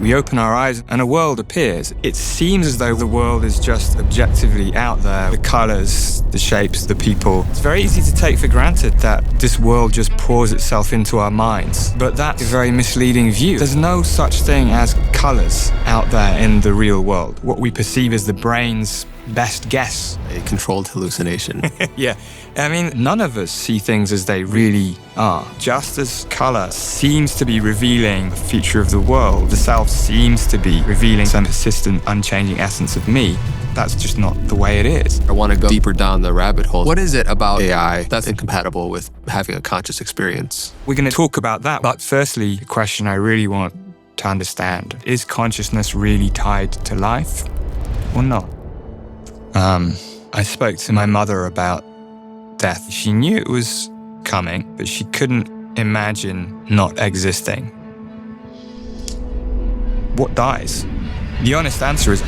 We open our eyes and a world appears. It seems as though the world is just objectively out there. The colors, the shapes, the people. It's very easy to take for granted that this world just pours itself into our minds. But that's a very misleading view. There's no such thing as colors out there in the real world. What we perceive as the brain's best guess. A controlled hallucination. Yeah. I mean, none of us see things as they really are. Just as color seems to be revealing the future of the world, the self seems to be revealing some persistent, unchanging essence of me, that's just not the way it is. I want to go deeper down the rabbit hole. What is it about AI that's incompatible with having a conscious experience? We're going to talk about that. But firstly, the question I really want to understand, is consciousness really tied to life or not? I spoke to my mother about death. She knew it was coming, but she couldn't imagine not existing. What dies? The honest answer is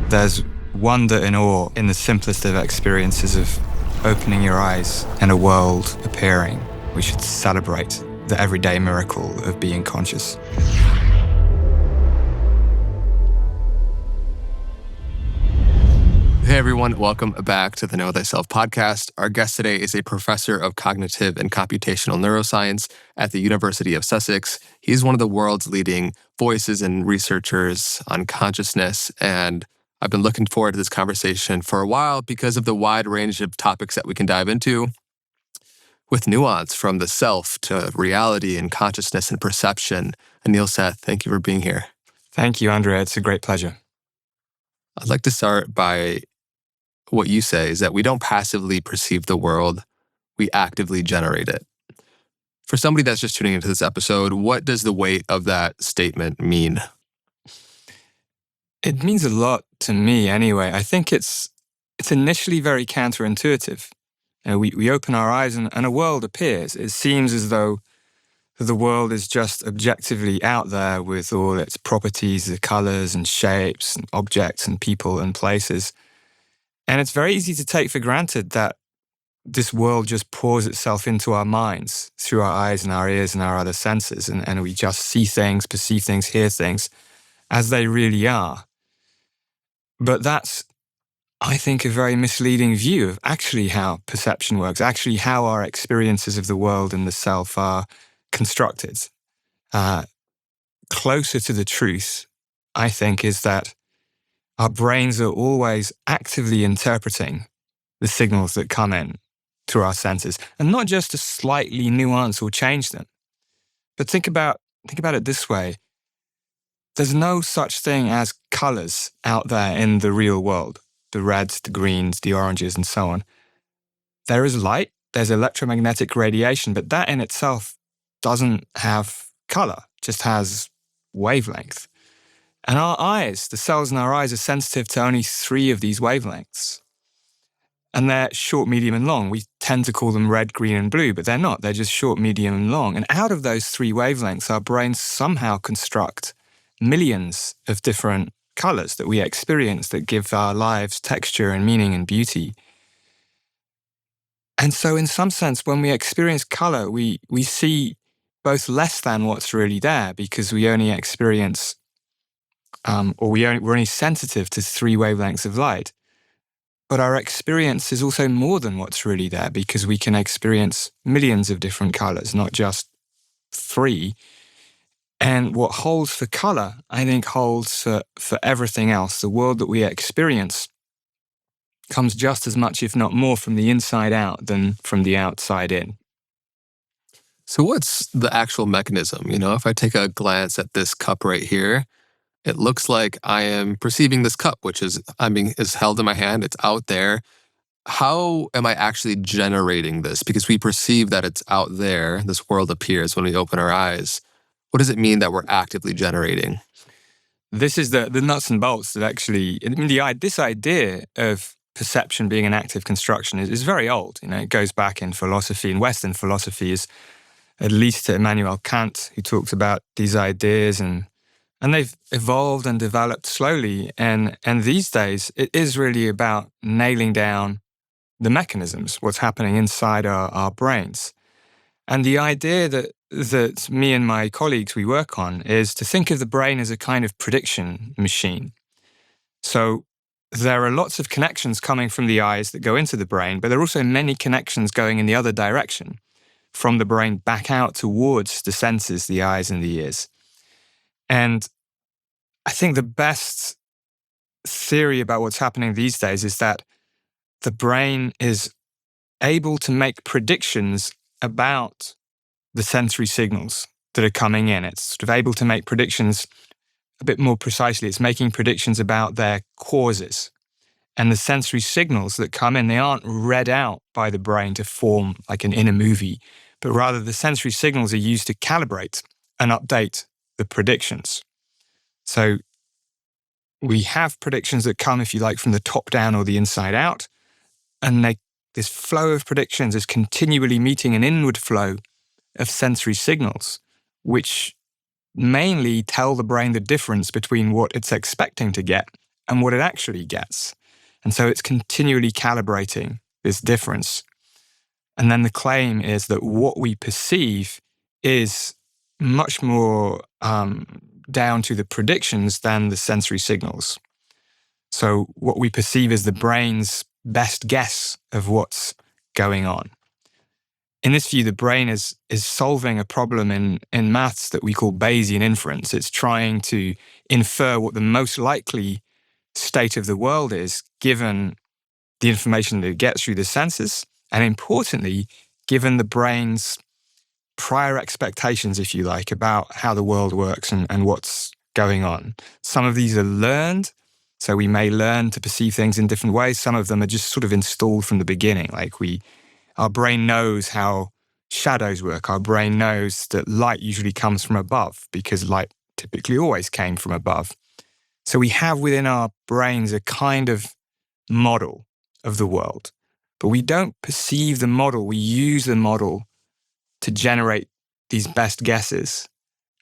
there's wonder and awe in the simplest of experiences of opening your eyes and a world appearing. We should celebrate the everyday miracle of being conscious. Hey everyone, welcome back to the Know Thyself podcast. Our guest today is a professor of cognitive and computational neuroscience at the University of Sussex. He's one of the world's leading voices and researchers on consciousness, and I've been looking forward to this conversation for a while because of the wide range of topics that we can dive into with nuance from the self to reality and consciousness and perception. Anil Seth, thank you for being here. Thank you, Andrea. It's a great pleasure. I'd like to start by what you say is that we don't passively perceive the world, we actively generate it. For somebody that's just tuning into this episode, what does the weight of that statement mean? It means a lot to me anyway. I think it's initially very counterintuitive. We open our eyes and a world appears. It seems as though the world is just objectively out there with all its properties, the colors and shapes and objects and people and places. And it's very easy to take for granted that this world just pours itself into our minds through our eyes and our ears and our other senses. And we just see things, perceive things, hear things as they really are. But that's, I think, a very misleading view of actually how perception works, actually how our experiences of the world and the self are constructed. Closer to the truth, I think, is that our brains are always actively interpreting the signals that come in through our senses, and not just to slightly nuance or change them. But think about it this way. There's no such thing as colors out there in the real world. The reds, the greens, the oranges, and so on. There is light, there's electromagnetic radiation, but that in itself doesn't have color, just has wavelength. And our eyes, the cells in our eyes are sensitive to only 3 of these wavelengths. And they're short, medium, and long. We tend to call them red, green, and blue, but they're not. They're just short, medium, and long. And out of those 3 wavelengths, our brains somehow construct millions of different colors that we experience that give our lives texture and meaning and beauty. And so in some sense, when we experience color, we see both less than what's really there because we only experience, we're only sensitive to 3 wavelengths of light. But our experience is also more than what's really there because we can experience millions of different colors, not just 3. And what holds for color, I think, holds for everything else. The world that we experience comes just as much, if not more, from the inside out than from the outside in. So what's the actual mechanism? If I take a glance at this cup right here, it looks like I am perceiving this cup, which is held in my hand. It's out there. How am I actually generating this? Because we perceive that it's out there. This world appears when we open our eyes. What does it mean that we're actively generating? This is the nuts and bolts that actually, this idea of perception being an active construction is very old. It goes back in philosophy, and Western philosophy is at least to Immanuel Kant, who talked about these ideas, and they've evolved and developed slowly. And these days, it is really about nailing down the mechanisms, what's happening inside our brains. And the idea that that me and my colleagues we work on is to think of the brain as a kind of prediction machine. So there are lots of connections coming from the eyes that go into the brain, but there are also many connections going in the other direction, from the brain back out towards the senses, the eyes and the ears. And I think the best theory about what's happening these days is that the brain is able to make predictions about the sensory signals that are coming in. It's sort of able to make predictions a bit more precisely. It's making predictions about their causes. And the sensory signals that come in, they aren't read out by the brain to form like an inner movie, but rather the sensory signals are used to calibrate and update the predictions. So we have predictions that come, if you like, from the top down or the inside out, and this flow of predictions is continually meeting an inward flow of sensory signals, which mainly tell the brain the difference between what it's expecting to get and what it actually gets. And so it's continually calibrating this difference. And then the claim is that what we perceive is much more down to the predictions than the sensory signals. So what we perceive is the brain's best guess of what's going on. In this view, the brain is solving a problem in maths that we call Bayesian inference. It's trying to infer what the most likely state of the world is, given the information that it gets through the senses, and importantly, given the brain's prior expectations, if you like, about how the world works and what's going on. Some of these are learned, so we may learn to perceive things in different ways. Some of them are just sort of installed from the beginning, like our brain knows how shadows work. Our brain knows that light usually comes from above because light typically always came from above. So we have within our brains a kind of model of the world, but we don't perceive the model. We use the model to generate these best guesses,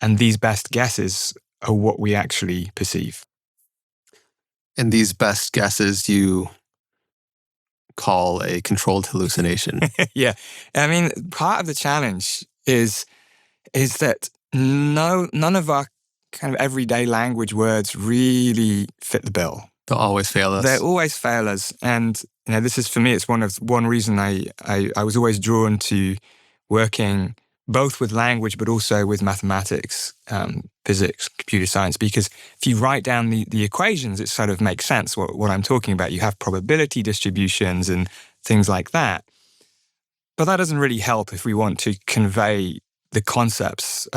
and these best guesses are what we actually perceive. And these best guesses you call a controlled hallucination. Yeah. I mean, part of the challenge is that none of our kind of everyday language words really fit the bill. They'll always fail us. They always fail us. And this is, for me, it's one reason I was always drawn to working both with language but also with mathematics, physics, computer science, because if you write down the equations, it sort of makes sense what I'm talking about. You have probability distributions and things like that. But that doesn't really help if we want to convey the concepts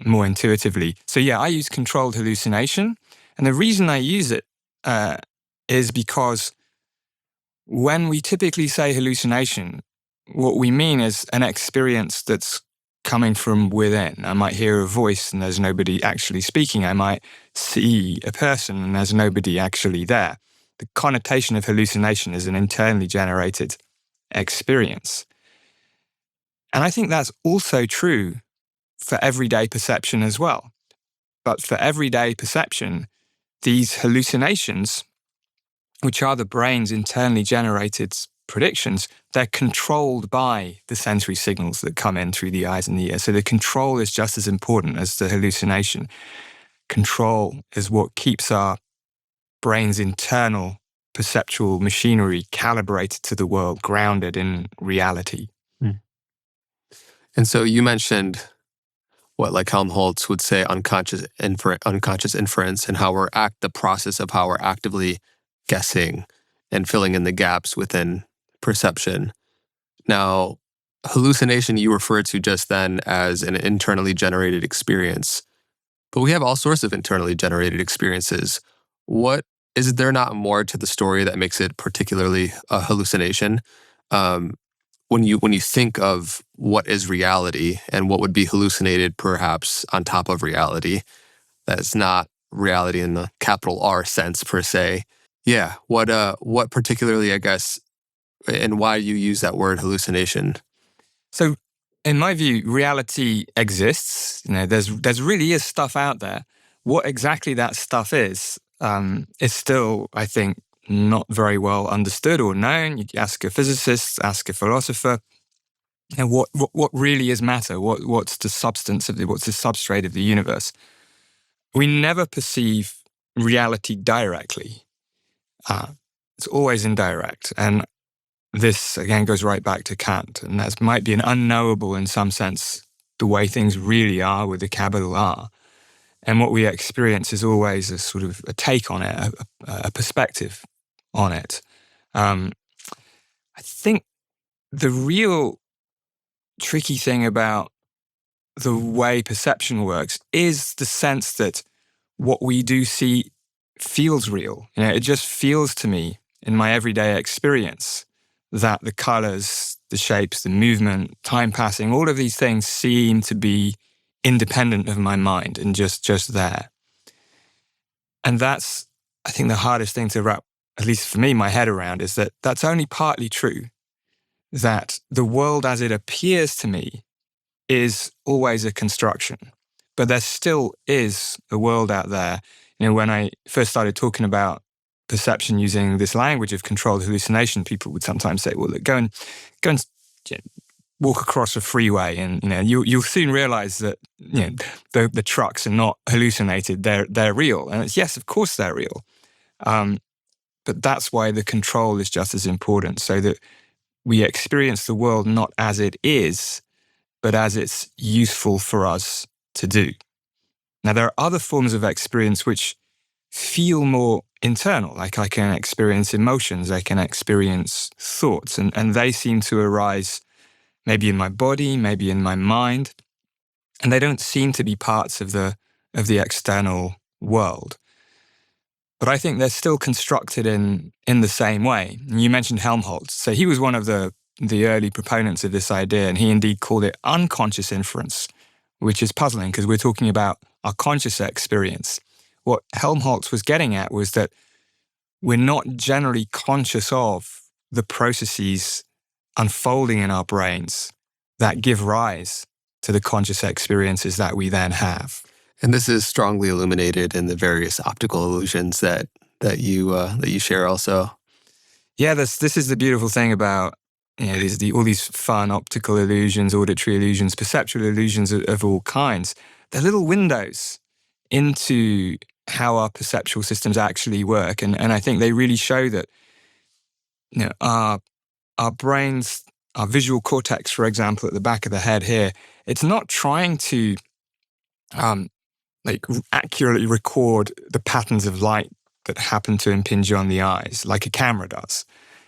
more intuitively. So yeah, I use controlled hallucination. And the reason I use it is because when we typically say hallucination, what we mean is an experience that's coming from within. I might hear a voice and there's nobody actually speaking. I might see a person and there's nobody actually there. The connotation of hallucination is an internally generated experience. And I think that's also true for everyday perception as well. But for everyday perception, these hallucinations, which are the brain's internally generated predictions, they're controlled by the sensory signals that come in through the eyes and the ears. So the control is just as important as the hallucination. Control is what keeps our brain's internal perceptual machinery calibrated to the world, grounded in reality. And so you mentioned what like Helmholtz would say unconscious inference, and how the process of how we're actively guessing and filling in the gaps within perception. Now, hallucination you referred to just then as an internally generated experience, but we have all sorts of internally generated experiences. What is there not more to the story that makes it particularly a hallucination? When you think of what is reality and what would be hallucinated perhaps on top of reality, that's not reality in the capital R sense per se. Yeah, what particularly, I guess, and why you use that word hallucination? So, in my view, reality exists. There's really is stuff out there. What exactly that stuff is still, I think, not very well understood or known. You ask a physicist, ask a philosopher. and what really is matter, what's the substance of what's the substrate of the universe. We never perceive reality directly. It's always indirect. And this, again, goes right back to Kant. And that might be an unknowable, in some sense, the way things really are with a capital R. And what we experience is always a sort of a take on it, a perspective on it. I think the real tricky thing about the way perception works is the sense that what we do see feels real. It just feels to me in my everyday experience that the colors, the shapes, the movement, time passing, all of these things seem to be independent of my mind and just there. And that's, I think, the hardest thing to wrap, at least for me, my head around, is that that's only partly true. That the world as it appears to me is always a construction. But there still is a world out there. When I first started talking about perception using this language of controlled hallucination, people would sometimes say, well, look, go and walk across a freeway and you'll soon realize that the trucks are not hallucinated, they're real. And it's, yes, of course they're real. But that's why the control is just as important, so that we experience the world not as it is, but as it's useful for us to do. Now, there are other forms of experience which feel more internal, like I can experience emotions, I can experience thoughts, and they seem to arise maybe in my body, maybe in my mind, and they don't seem to be parts of the external world. But I think they're still constructed in the same way. And you mentioned Helmholtz. So he was one of the early proponents of this idea, and he indeed called it unconscious inference, which is puzzling because we're talking about our conscious experience. What Helmholtz was getting at was that we're not generally conscious of the processes unfolding in our brains that give rise to the conscious experiences that we then have. And this is strongly illuminated in the various optical illusions that you share also. Yeah, this is the beautiful thing about all these fun optical illusions, auditory illusions, perceptual illusions of all kinds. They're little windows into how our perceptual systems actually work, and I think they really show that our brains, our visual cortex, for example, at the back of the head here, it's not trying to accurately record the patterns of light that happen to impinge on the eyes, like a camera does.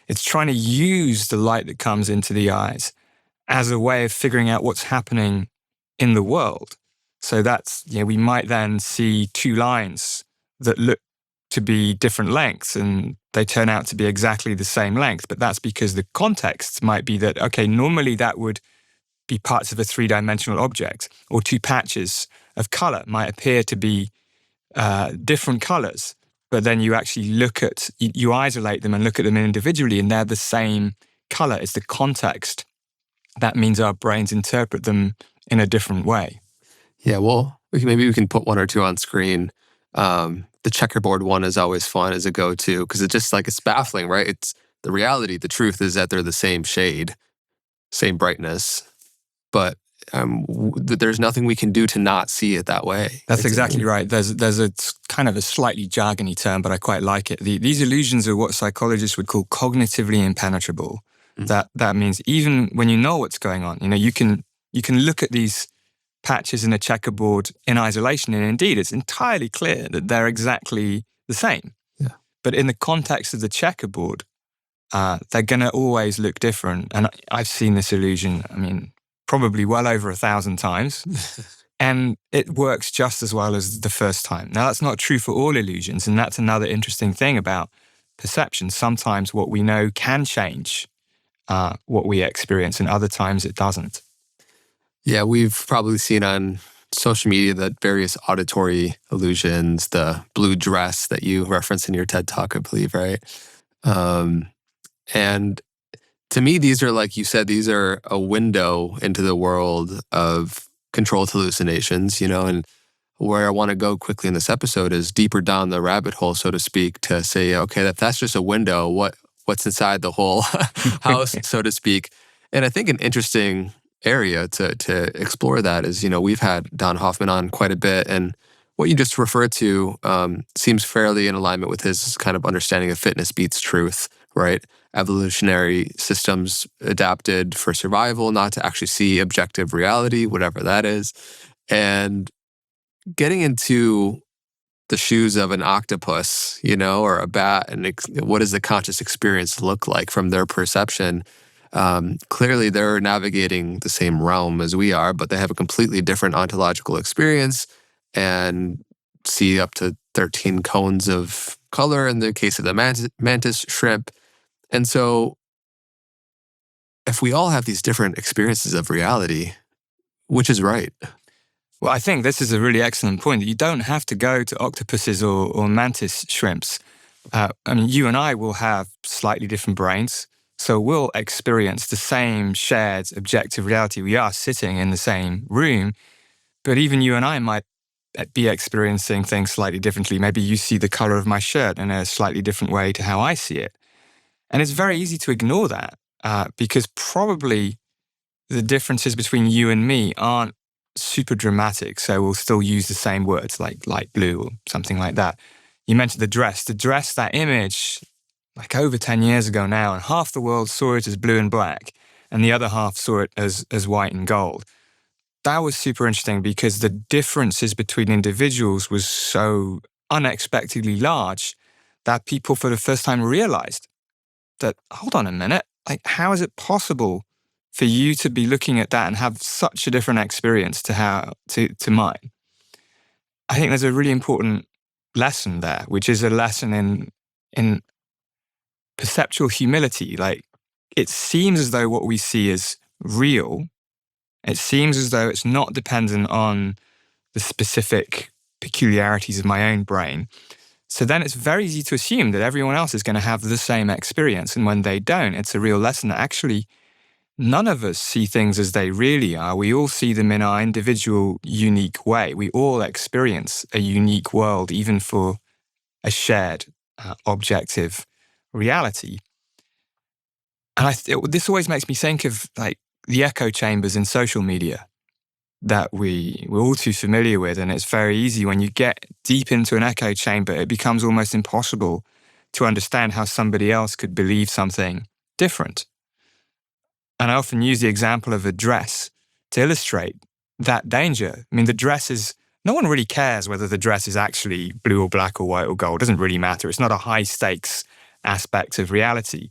It's trying to use the light that comes into the eyes as a way of figuring out what's happening in the world. So that's, we might then see two lines that look to be different lengths and they turn out to be exactly the same length. But that's because the context might be that, okay, normally that would be parts of a three-dimensional object, or two patches of color might appear to be different colors. But then you actually you isolate them and look at them individually and they're the same color. It's the context that means our brains interpret them in a different way. Yeah, well, maybe we can put one or two on screen. The checkerboard one is always fun as a go-to because it's baffling, right? It's the reality, the truth is that they're the same shade, same brightness, but there's nothing we can do to not see it that way. That's exactly right. There's a kind of a slightly jargony term, but I quite like it. These illusions are what psychologists would call cognitively impenetrable. Mm-hmm. That means even when you know what's going on, you can look at these patches in a checkerboard in isolation, and indeed it's entirely clear that they're exactly the same. Yeah. But in the context of the checkerboard, they're going to always look different. And I've seen this illusion, probably well over 1,000 times. And it works just as well as the first time. Now, that's not true for all illusions. And that's another interesting thing about perception. Sometimes what we know can change what we experience, and other times it doesn't. Yeah, we've probably seen on social media that various auditory illusions, the blue dress that you referenced in your TED Talk, I believe, right? And to me, these are, like you said, these are a window into the world of controlled hallucinations, and where I want to go quickly in this episode is deeper down the rabbit hole, so to speak, to say, okay, if that's just a window, what's inside the whole house, so to speak. And I think an interesting area to explore that is, we've had Don Hoffman on quite a bit, and what you just referred to seems fairly in alignment with his kind of understanding of fitness beats truth, right? Evolutionary systems adapted for survival, not to actually see objective reality, whatever that is. And getting into the shoes of an octopus, or a bat, and what does the conscious experience look like from their perception? Clearly, they're navigating the same realm as we are, but they have a completely different ontological experience and see up to 13 cones of color in the case of the mantis shrimp. And so, if we all have these different experiences of reality, which is right? Well, I think this is a really excellent point. You don't have to go to octopuses or mantis shrimps. You and I will have slightly different brains, so we'll experience the same shared objective reality. We are sitting in the same room, but even you and I might be experiencing things slightly differently. Maybe you see the color of my shirt in a slightly different way to how I see it. And it's very easy to ignore that because probably the differences between you and me aren't super dramatic. So we'll still use the same words like light blue or something like that. You mentioned the dress. That image, like over 10 years ago now, and half the world saw it as blue and black, and the other half saw it as white and gold. That was super interesting because the differences between individuals was so unexpectedly large that people for the first time realized that, hold on a minute, like how is it possible for you to be looking at that and have such a different experience to mine? I think there's a really important lesson there, which is a lesson in perceptual humility. Like, it seems as though what we see is real. It seems as though it's not dependent on the specific peculiarities of my own brain. So then it's very easy to assume that everyone else is going to have the same experience. And when they don't, it's a real lesson that actually none of us see things as they really are. We all see them in our individual, unique way. We all experience a unique world, even for a shared, objective reality. And this always makes me think of like the echo chambers in social media that we're all too familiar with. And it's very easy when you get deep into an echo chamber, it becomes almost impossible to understand how somebody else could believe something different. And I often use the example of a dress to illustrate that danger. I mean, the dress is, no one really cares whether the dress is actually blue or black or white or gold. It doesn't really matter. It's not a high stakes aspect of reality.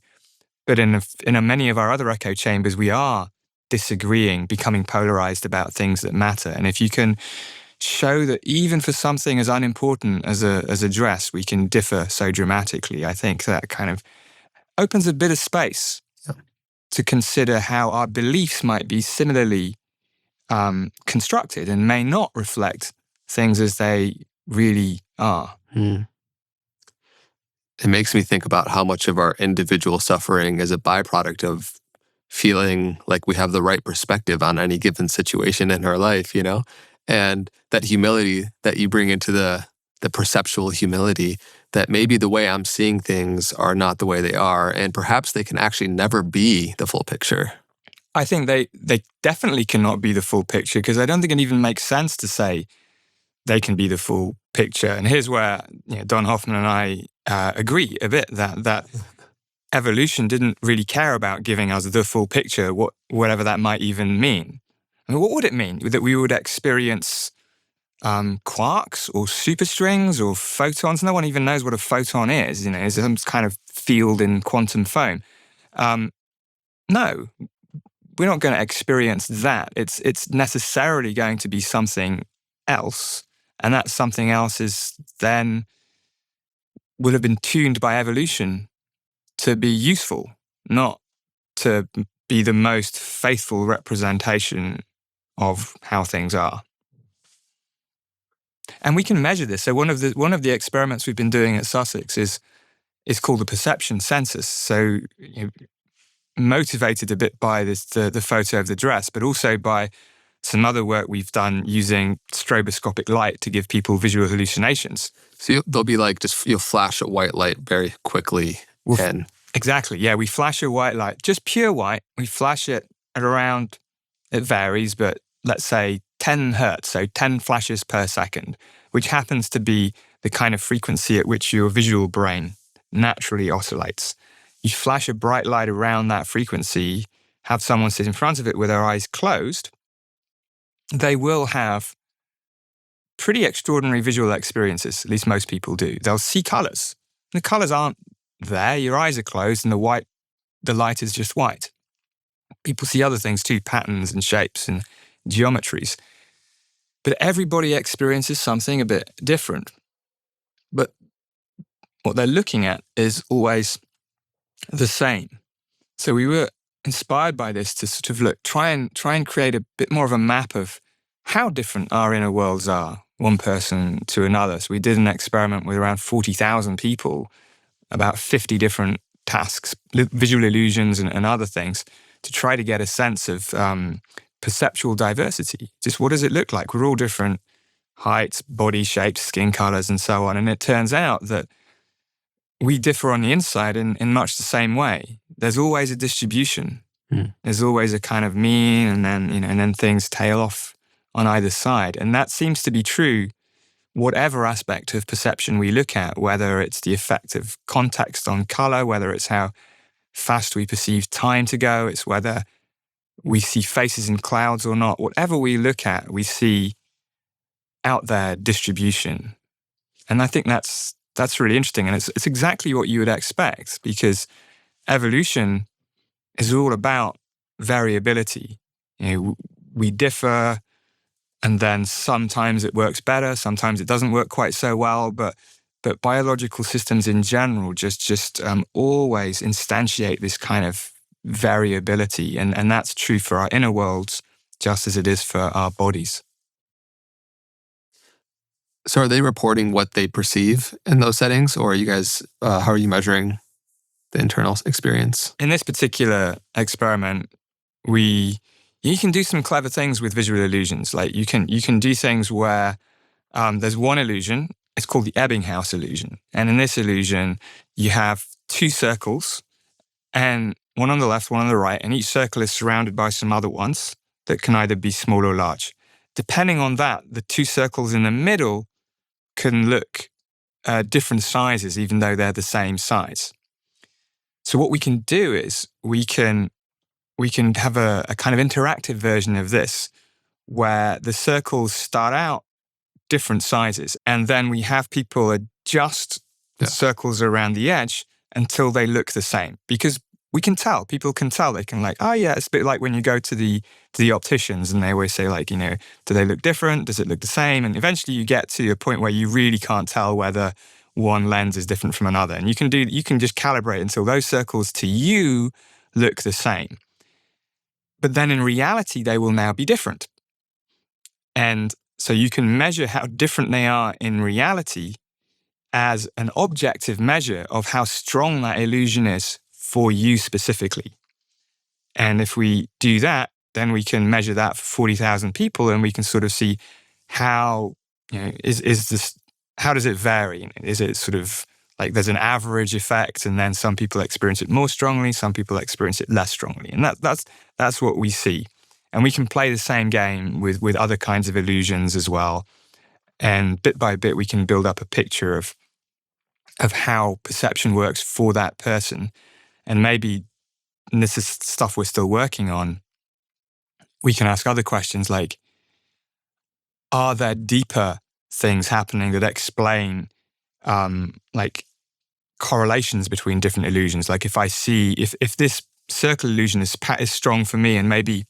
But in many of our other echo chambers, we are disagreeing, becoming polarized about things that matter. And if you can show that even for something as unimportant as a dress, we can differ so dramatically, I think that kind of opens a bit of space to consider how our beliefs might be similarly constructed and may not reflect things as they really are. It makes me think about how much of our individual suffering is a byproduct of feeling like we have the right perspective on any given situation in our life, and that humility that you bring into the perceptual humility, that maybe the way I'm seeing things are not the way they are, and perhaps they can actually never be the full picture. I think they definitely cannot be the full picture, because I don't think it even makes sense to say they can be the full picture. And here's where Don Hoffman and I agree a bit, that evolution didn't really care about giving us the full picture, whatever that might even mean. I mean, what would it mean? That we would experience quarks or superstrings or photons? No one even knows what a photon is. It's some kind of field in quantum foam. No, we're not going to experience that. It's necessarily going to be something else. And that something else is then would have been tuned by evolution to be useful, not to be the most faithful representation of how things are. And we can measure this. So one of the experiments we've been doing at Sussex is called the perception census. So motivated a bit by the photo of the dress, but also by some other work we've done using stroboscopic light to give people visual hallucinations. So they'll be like, you'll flash a white light very quickly. Exactly, yeah. We flash a white light, just pure white. We flash it at around, it varies, but let's say 10 hertz, so 10 flashes per second, which happens to be the kind of frequency at which your visual brain naturally oscillates. You flash a bright light around that frequency, have someone sit in front of it with their eyes closed, they will have pretty extraordinary visual experiences, at least most people do. They'll see colors. The colors aren't there, your eyes are closed, and the light is just white. People see other things too, patterns and shapes and geometries. But everybody experiences something a bit different. But what they're looking at is always the same. So we were inspired by this to sort of try and create a bit more of a map of how different our inner worlds are, one person to another. So we did an experiment with around 40,000 people, about 50 different tasks, visual illusions and other things, to try to get a sense of perceptual diversity. Just what does it look like? We're all different heights, body shapes, skin colors, and so on. And it turns out that we differ on the inside in much the same way. There's always a distribution. There's always a kind of mean, and then things tail off on either side. And that seems to be true whatever aspect of perception we look at, whether it's the effect of context on color, whether it's how fast we perceive time to go, it's whether we see faces in clouds or not. Whatever we look at, we see out there distribution. And I think that's really interesting. And it's exactly what you would expect, because evolution is all about variability. We differ, and then sometimes it works better, sometimes it doesn't work quite so well, but biological systems in general just always instantiate this kind of variability, and that's true for our inner worlds just as it is for our bodies. So are they reporting what they perceive in those settings, or are you guys, how are you measuring the internal experience? In this particular experiment, you can do some clever things with visual illusions. Like you can do things where there's one illusion, it's called the Ebbinghaus illusion. And in this illusion, you have two circles, and one on the left, one on the right, and each circle is surrounded by some other ones that can either be small or large. Depending on that, the two circles in the middle can look different sizes, even though they're the same size. So what we can do is we can have a kind of interactive version of this, where the circles start out different sizes, and then we have people adjust the circles around the edge until they look the same. Because people can tell, they can it's a bit like when you go to the opticians and they always say do they look different? Does it look the same? And eventually you get to a point where you really can't tell whether one lens is different from another. And you can just calibrate until those circles to you look the same. But then in reality, they will now be different. And so you can measure how different they are in reality as an objective measure of how strong that illusion is for you specifically. And if we do that, then we can measure that for 40,000 people, and we can sort of see how, how does it vary? Is it sort of like there's an average effect, and then some people experience it more strongly, some people experience it less strongly. And that's what we see. And we can play the same game with other kinds of illusions as well. And bit by bit, we can build up a picture of how perception works for that person. And maybe, and this is stuff we're still working on, we can ask other questions like, are there deeper things happening that explain correlations between different illusions? Like if I see, if this circle illusion is strong for me, and maybe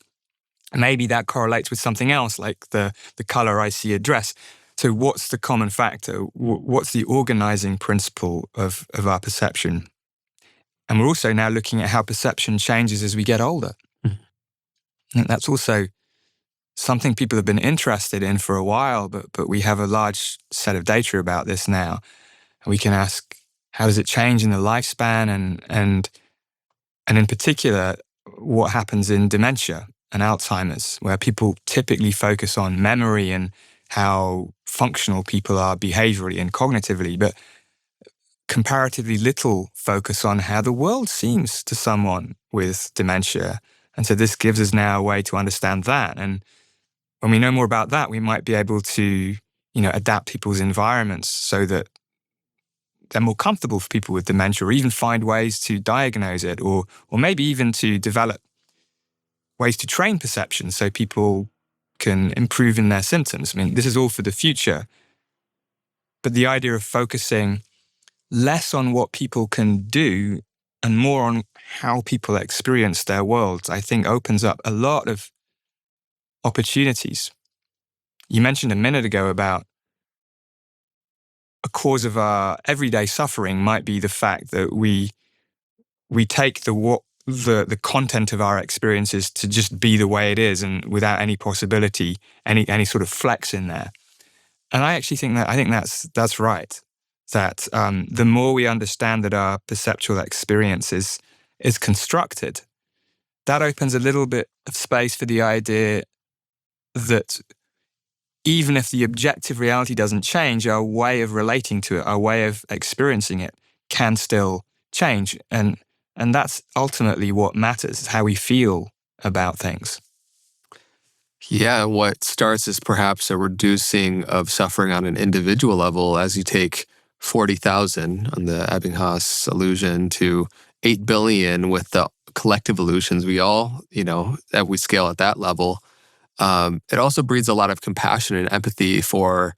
that correlates with something else, like the color I see a dress. So what's the common factor? What's the organizing principle of our perception? And we're also now looking at how perception changes as we get older. Mm-hmm. And that's also something people have been interested in for a while, but we have a large set of data about this now. And we can ask, how does it change in the lifespan? And in particular, what happens in dementia and Alzheimer's, where people typically focus on memory and how functional people are behaviorally and cognitively, but comparatively little focus on how the world seems to someone with dementia And so this gives us now a way to understand that. And when we know more about that, we might be able to, adapt people's environments so that they're more comfortable for people with dementia, or even find ways to diagnose it, or maybe even to develop ways to train perception so people can improve in their symptoms. I mean, this is all for the future. But the idea of focusing less on what people can do and more on how people experience their worlds, I think opens up a lot of opportunities. You mentioned a minute ago about a cause of our everyday suffering might be the fact that we take the content of our experiences to just be the way it is, and without any possibility, any sort of flex in there. And I actually think that's right. That the more we understand that our perceptual experience is constructed, that opens a little bit of space for the idea that even if the objective reality doesn't change, our way of relating to it, our way of experiencing it, can still change. And that's ultimately what matters, how we feel about things. Yeah, what starts as perhaps a reducing of suffering on an individual level as you take 40,000 on the Ebbinghaus illusion to 8 billion with the collective illusions we all, that we scale at that level. It also breeds a lot of compassion and empathy for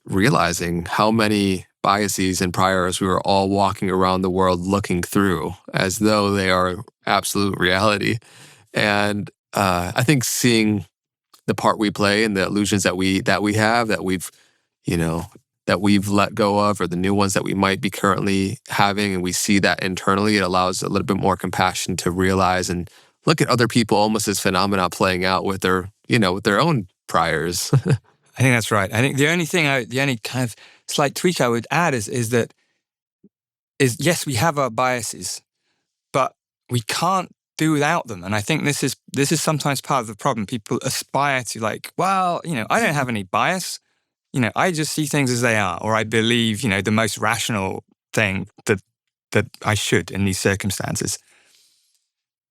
realizing how many biases and priors we were all walking around the world looking through as though they are absolute reality. And I think seeing the part we play and the illusions that we have, that we've let go of, or the new ones that we might be currently having, and we see that internally, it allows a little bit more compassion to realize and look at other people almost as phenomena playing out with their own priors. I think that's right. I think the only kind of slight tweak I would add is yes, we have our biases, but we can't do without them. And I think this is sometimes part of the problem. People aspire to I don't have any bias. I just see things as they are, or I believe, the most rational thing that I should in these circumstances.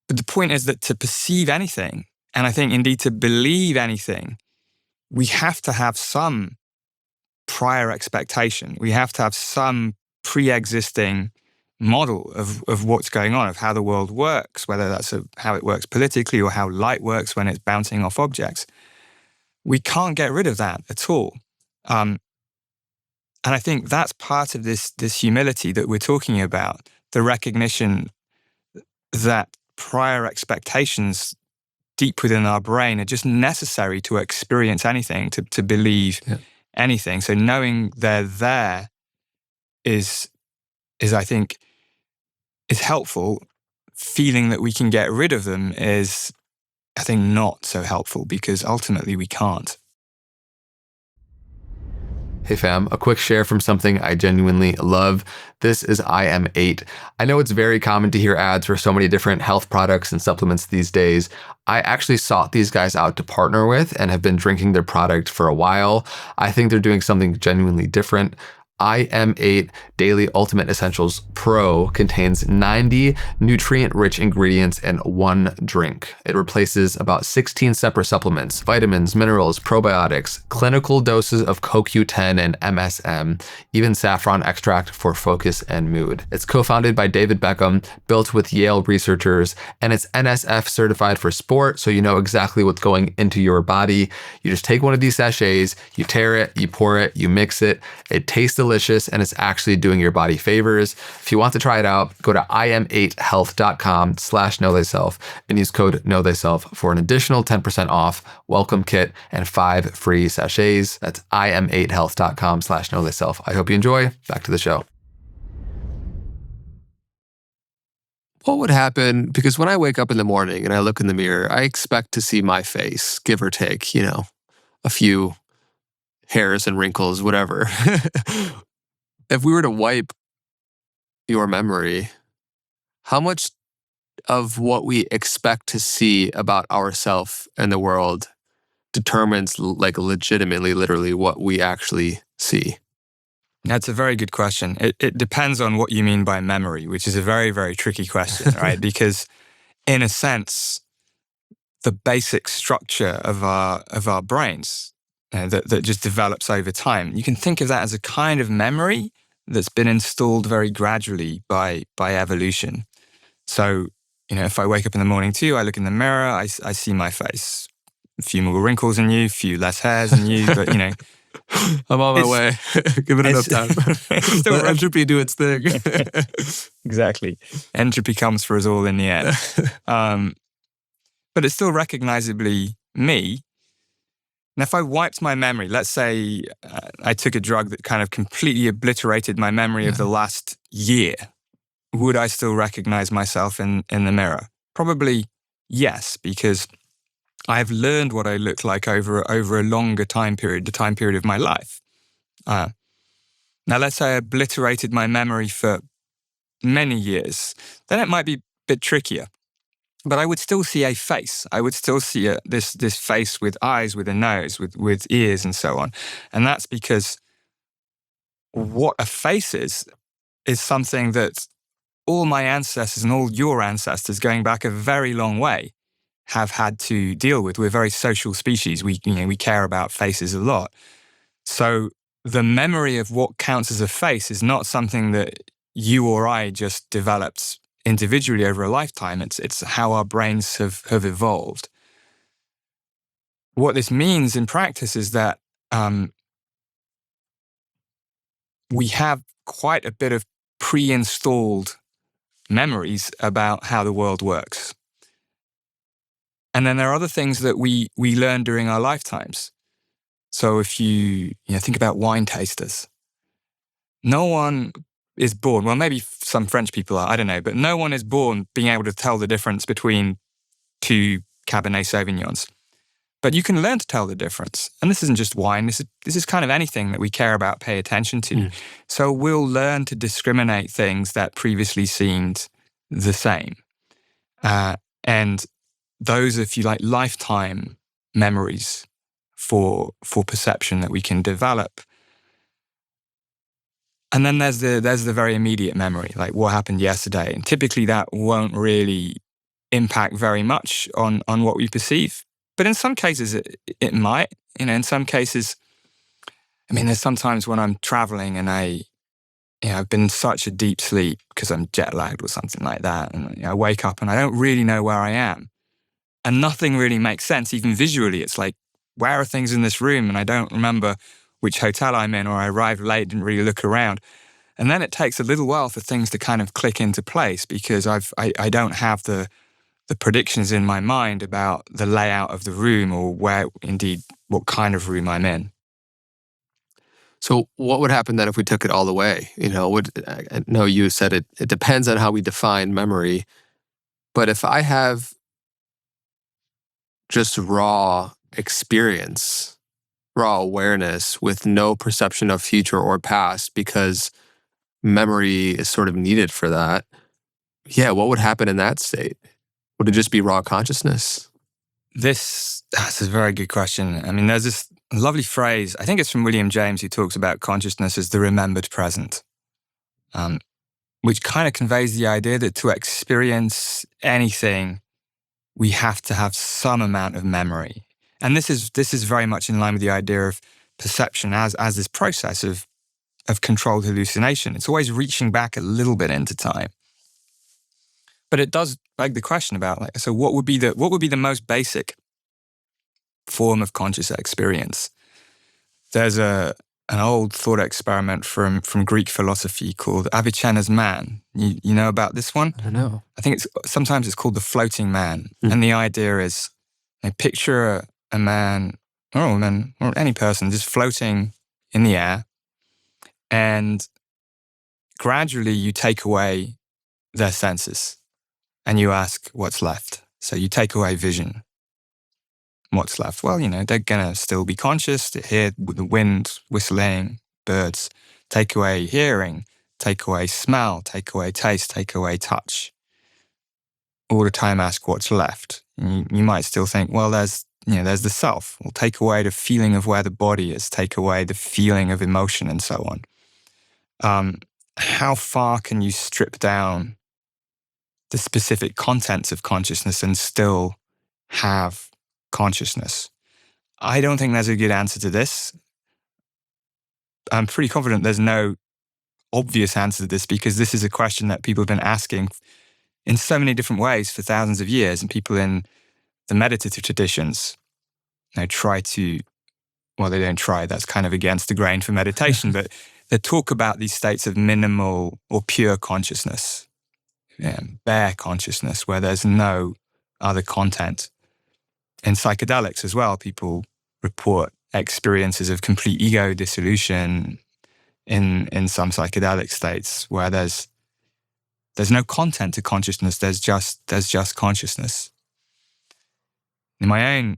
But the point is that to perceive anything, and I think indeed to believe anything, we have to have some prior expectation. We have to have some pre-existing model of what's going on, of how the world works, whether that's how it works politically or how light works when it's bouncing off objects. We can't get rid of that at all. And I think that's part of this humility that we're talking about, the recognition that prior expectations deep within our brain are just necessary to experience anything, to believe anything. So knowing they're there is I think, is helpful. Feeling that we can get rid of them is, I think, not so helpful, because ultimately we can't. Hey fam, a quick share from something I genuinely love. This is IM8. I know it's very common to hear ads for so many different health products and supplements these days. I actually sought these guys out to partner with and have been drinking their product for a while. I think they're doing something genuinely different. IM8 Daily Ultimate Essentials Pro contains 90 nutrient-rich ingredients in one drink. It replaces about 16 separate supplements, vitamins, minerals, probiotics, clinical doses of CoQ10 and MSM, even saffron extract for focus and mood. It's co-founded by David Beckham, built with Yale researchers, and it's NSF certified for sport, so you know exactly what's going into your body. You just take one of these sachets, you tear it, you pour it, you mix it. It tastes delicious, and it's actually doing your body favors. If you want to try it out, go to im8health.com/knowthyself and use code knowthyself for an additional 10% off, welcome kit, and 5 free sachets. That's im8health.com/knowthyself. I hope you enjoy. Back to the show. What would happen, because when I wake up in the morning and I look in the mirror, I expect to see my face, give or take, a few hairs and wrinkles, whatever. If we were to wipe your memory, how much of what we expect to see about ourselves and the world determines legitimately, literally what we actually see? That's a very good question. It depends on what you mean by memory, which is a very, very tricky question, right? Because in a sense, the basic structure of our brains that just develops over time. You can think of that as a kind of memory that's been installed very gradually by evolution. So, if I wake up in the morning too, I look in the mirror, I see my face. A few more wrinkles in you, a few less hairs in you, but I'm on my way. Give it enough time. Let entropy do its thing. Exactly. Entropy comes for us all in the end. But it's still recognizably me. And if I wiped my memory, let's say I took a drug that kind of completely obliterated my memory of the last year, would I still recognize myself in the mirror? Probably yes, because I've learned what I look like over a longer time period, the time period of my life. Now, let's say I obliterated my memory for many years, then it might be a bit trickier. But I would still see a face. I would still see this face with eyes, with a nose, with ears, and so on. And that's because what a face is something that all my ancestors and all your ancestors, going back a very long way, have had to deal with. We're a very social species. We care about faces a lot. So the memory of what counts as a face is not something that you or I just developed individually over a lifetime. It's how our brains have evolved. What this means in practice is that we have quite a bit of pre-installed memories about how the world works. And then there are other things that we learn during our lifetimes. So if you think about wine tasters, no one is born, well, maybe some French people are, I don't know, but no one is born being able to tell the difference between two Cabernet Sauvignons. But you can learn to tell the difference. And this isn't just wine, this is kind of anything that we care about, pay attention to. So we'll learn to discriminate things that previously seemed the same. And those, if you like, lifetime memories for perception that we can develop. And then there's the very immediate memory, like what happened yesterday. And typically that won't really impact very much on what we perceive. But in some cases it might. In some cases, there's sometimes when I'm traveling and I've been in such a deep sleep because I'm jet lagged or something like that. And I wake up and I don't really know where I am. And nothing really makes sense, even visually. It's like, where are things in this room? And I don't remember which hotel I'm in, or I arrived late, didn't really look around. And then it takes a little while for things to kind of click into place because I don't have the predictions in my mind about the layout of the room or what kind of room I'm in. So what would happen then if we took it all away? I know you said it depends on how we define memory. But if I have just raw experience, raw awareness with no perception of future or past because memory is sort of needed for that, what would happen in that state? Would it just be raw consciousness? That's a very good question. There's this lovely phrase, I think it's from William James, who talks about consciousness as the remembered present, which kind of conveys the idea that to experience anything, we have to have some amount of memory. And this is very much in line with the idea of perception as this process of controlled hallucination. It's always reaching back a little bit into time. But it does beg the question about, so what would be the most basic form of conscious experience? There's an old thought experiment from Greek philosophy called Avicenna's man. You know about this one? I don't know. I think sometimes it's called the floating man. And the idea is, picture a man or a woman or any person just floating in the air, and gradually you take away their senses and you ask what's left. So you take away vision. What's left? Well, they're going to still be conscious. They hear the wind whistling, birds. Take away hearing, take away smell, take away taste, take away touch. All the time ask what's left. You might still think, well, there's the self. We'll take away the feeling of where the body is, take away the feeling of emotion and so on. How far can you strip down the specific contents of consciousness and still have consciousness? I don't think there's a good answer to this. I'm pretty confident there's no obvious answer to this, because this is a question that people have been asking in so many different ways for thousands of years, and people in the meditative traditions try to, well, they don't try, that's kind of against the grain for meditation, but they talk about these states of minimal or pure consciousness, bare consciousness, where there's no other content. In psychedelics as well, people report experiences of complete ego dissolution in some psychedelic states, where there's no content to consciousness. There's just consciousness. In my own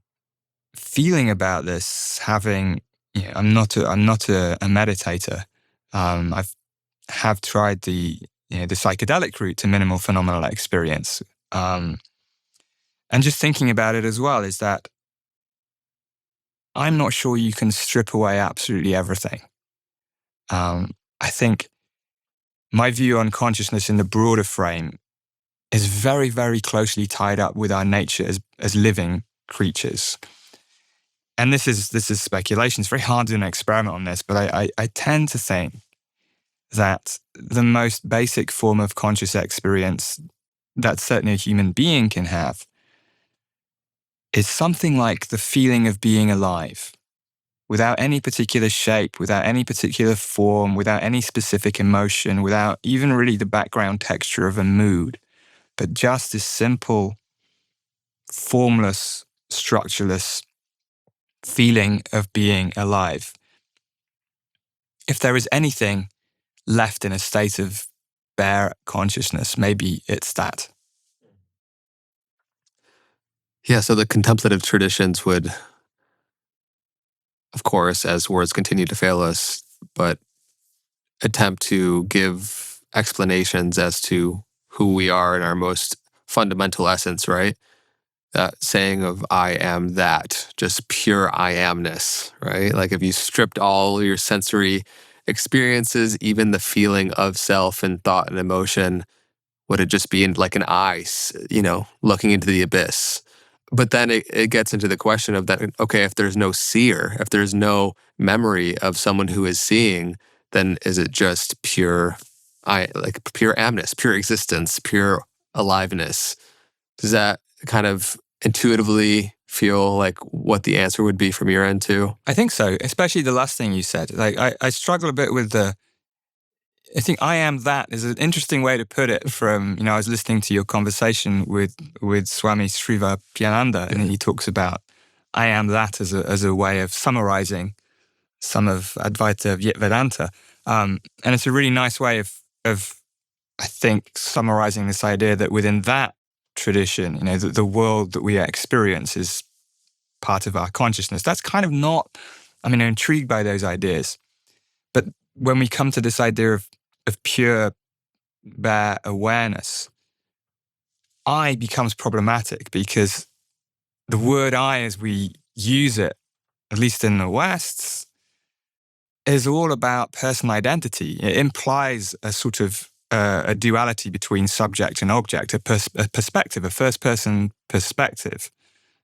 feeling about this, having, I'm not a meditator. I've tried the psychedelic route to minimal phenomenal experience, and just thinking about it as well is that I'm not sure you can strip away absolutely everything. I think my view on consciousness in the broader frame is very, very closely tied up with our nature as living creatures. And this is speculation. It's very hard to do an experiment on this, but I tend to think that the most basic form of conscious experience that certainly a human being can have is something like the feeling of being alive, without any particular shape, without any particular form, without any specific emotion, without even really the background texture of a mood, but just this simple, formless, structureless feeling of being alive. If there is anything left in a state of bare consciousness, maybe it's that. Yeah, so the contemplative traditions would, of course, as words continue to fail us, but attempt to give explanations as to who we are in our most fundamental essence, right? That saying of I am that, just pure I amness, right? Like if you stripped all your sensory experiences, even the feeling of self and thought and emotion, would it just be in like an eye, looking into the abyss? But then it gets into the question of that, okay, if there's no seer, if there's no memory of someone who is seeing, then is it just pure amness, pure existence, pure aliveness? Does that kind of intuitively feel like what the answer would be from your end too? I think so, especially the last thing you said. Like I struggle a bit with I think I am that is an interesting way to put it from, I was listening to your conversation with Swami Sriva Pyananda, and he talks about I am that as a way of summarizing some of Advaita Vedanta. And it's a really nice way of I think, summarizing this idea that within that tradition, that the world that we experience is part of our consciousness. That's kind of not, I'm intrigued by those ideas. But when we come to this idea of pure, bare awareness, I becomes problematic, because the word I, as we use it, at least in the West, is all about personal identity. It implies a sort of a duality between subject and object, a perspective, a first-person perspective.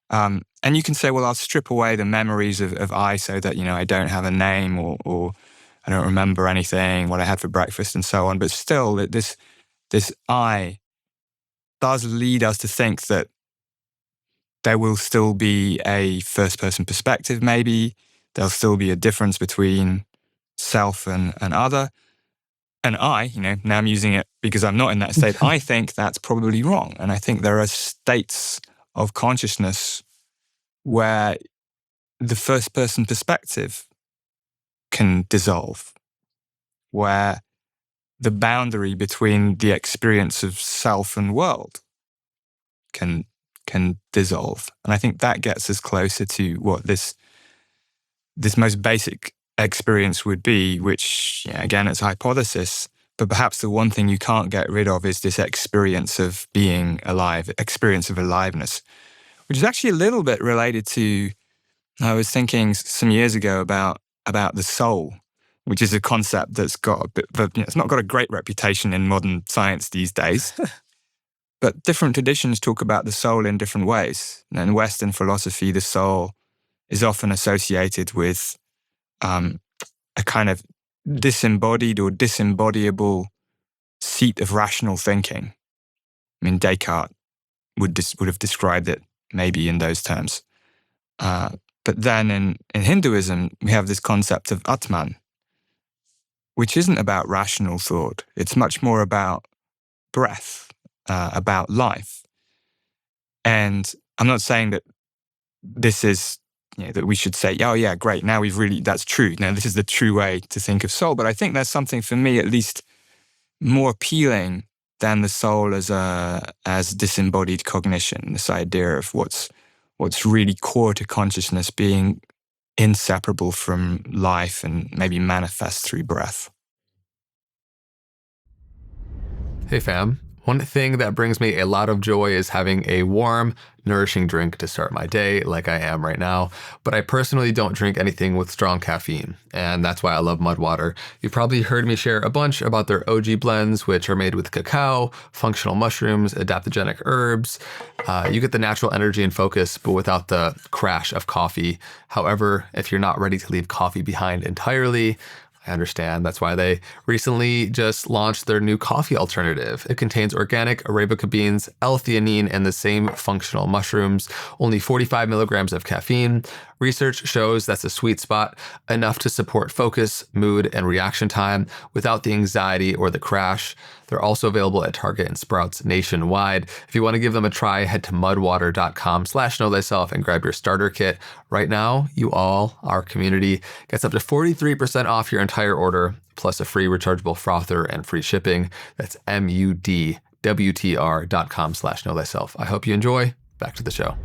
And you can say, well, I'll strip away the memories of I so that, I don't have a name or I don't remember anything, what I had for breakfast and so on. But still, this I does lead us to think that there will still be a first-person perspective, maybe. There'll still be a difference between self and other. And I, now I'm using it because I'm not in that state, I think that's probably wrong. And I think there are states of consciousness where the first-person perspective can dissolve, where the boundary between the experience of self and world can dissolve. And I think that gets us closer to what this most basic experience would be, which, again, it's a hypothesis, but perhaps the one thing you can't get rid of is this experience of being alive, experience of aliveness, which is actually a little bit related to, I was thinking some years ago about the soul, which is a concept that's got a bit of it's not got a great reputation in modern science these days. But different traditions talk about the soul in different ways. In Western philosophy, the soul is often associated with a kind of disembodied or disembodiable seat of rational thinking. I mean, Descartes would have described it maybe in those terms. But then in Hinduism, we have this concept of Atman, which isn't about rational thought. It's much more about breath, about life. And I'm not saying that this is, that we should say, oh yeah, great, now that's true. Now this is the true way to think of soul. But I think there's something, for me at least, more appealing than the soul as disembodied cognition, this idea of what's really core to consciousness being inseparable from life and maybe manifest through breath. Hey fam, one thing that brings me a lot of joy is having a warm, nourishing drink to start my day like I am right now, but I personally don't drink anything with strong caffeine, and that's why I love Mud Water. You've probably heard me share a bunch about their OG blends, which are made with cacao, functional mushrooms, adaptogenic herbs. You get the natural energy and focus, but without the crash of coffee. However, if you're not ready to leave coffee behind entirely, I understand. That's why they recently just launched their new coffee alternative. It contains organic Arabica beans, L-theanine, and the same functional mushrooms, only 45 milligrams of caffeine. Research shows that's a sweet spot, enough to support focus, mood, and reaction time without the anxiety or the crash. They're also available at Target and Sprouts nationwide. If you want to give them a try, head to mudwater.com/knowthyself and grab your starter kit. Right now, you all, our community, gets up to 43% off your entire order, plus a free rechargeable frother and free shipping. That's mudwtr.com/knowthyself. I hope you enjoy. Back to the show.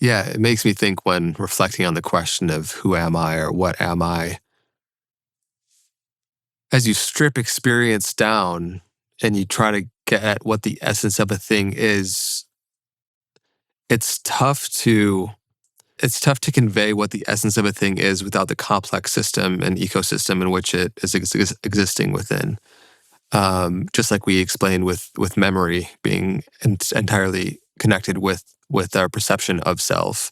Yeah, it makes me think when reflecting on the question of who am I or what am I, as you strip experience down and you try to get at what the essence of a thing is, it's tough to convey what the essence of a thing is without the complex system and ecosystem in which it is existing within. Just like we explained with memory being entirely connected with our perception of self.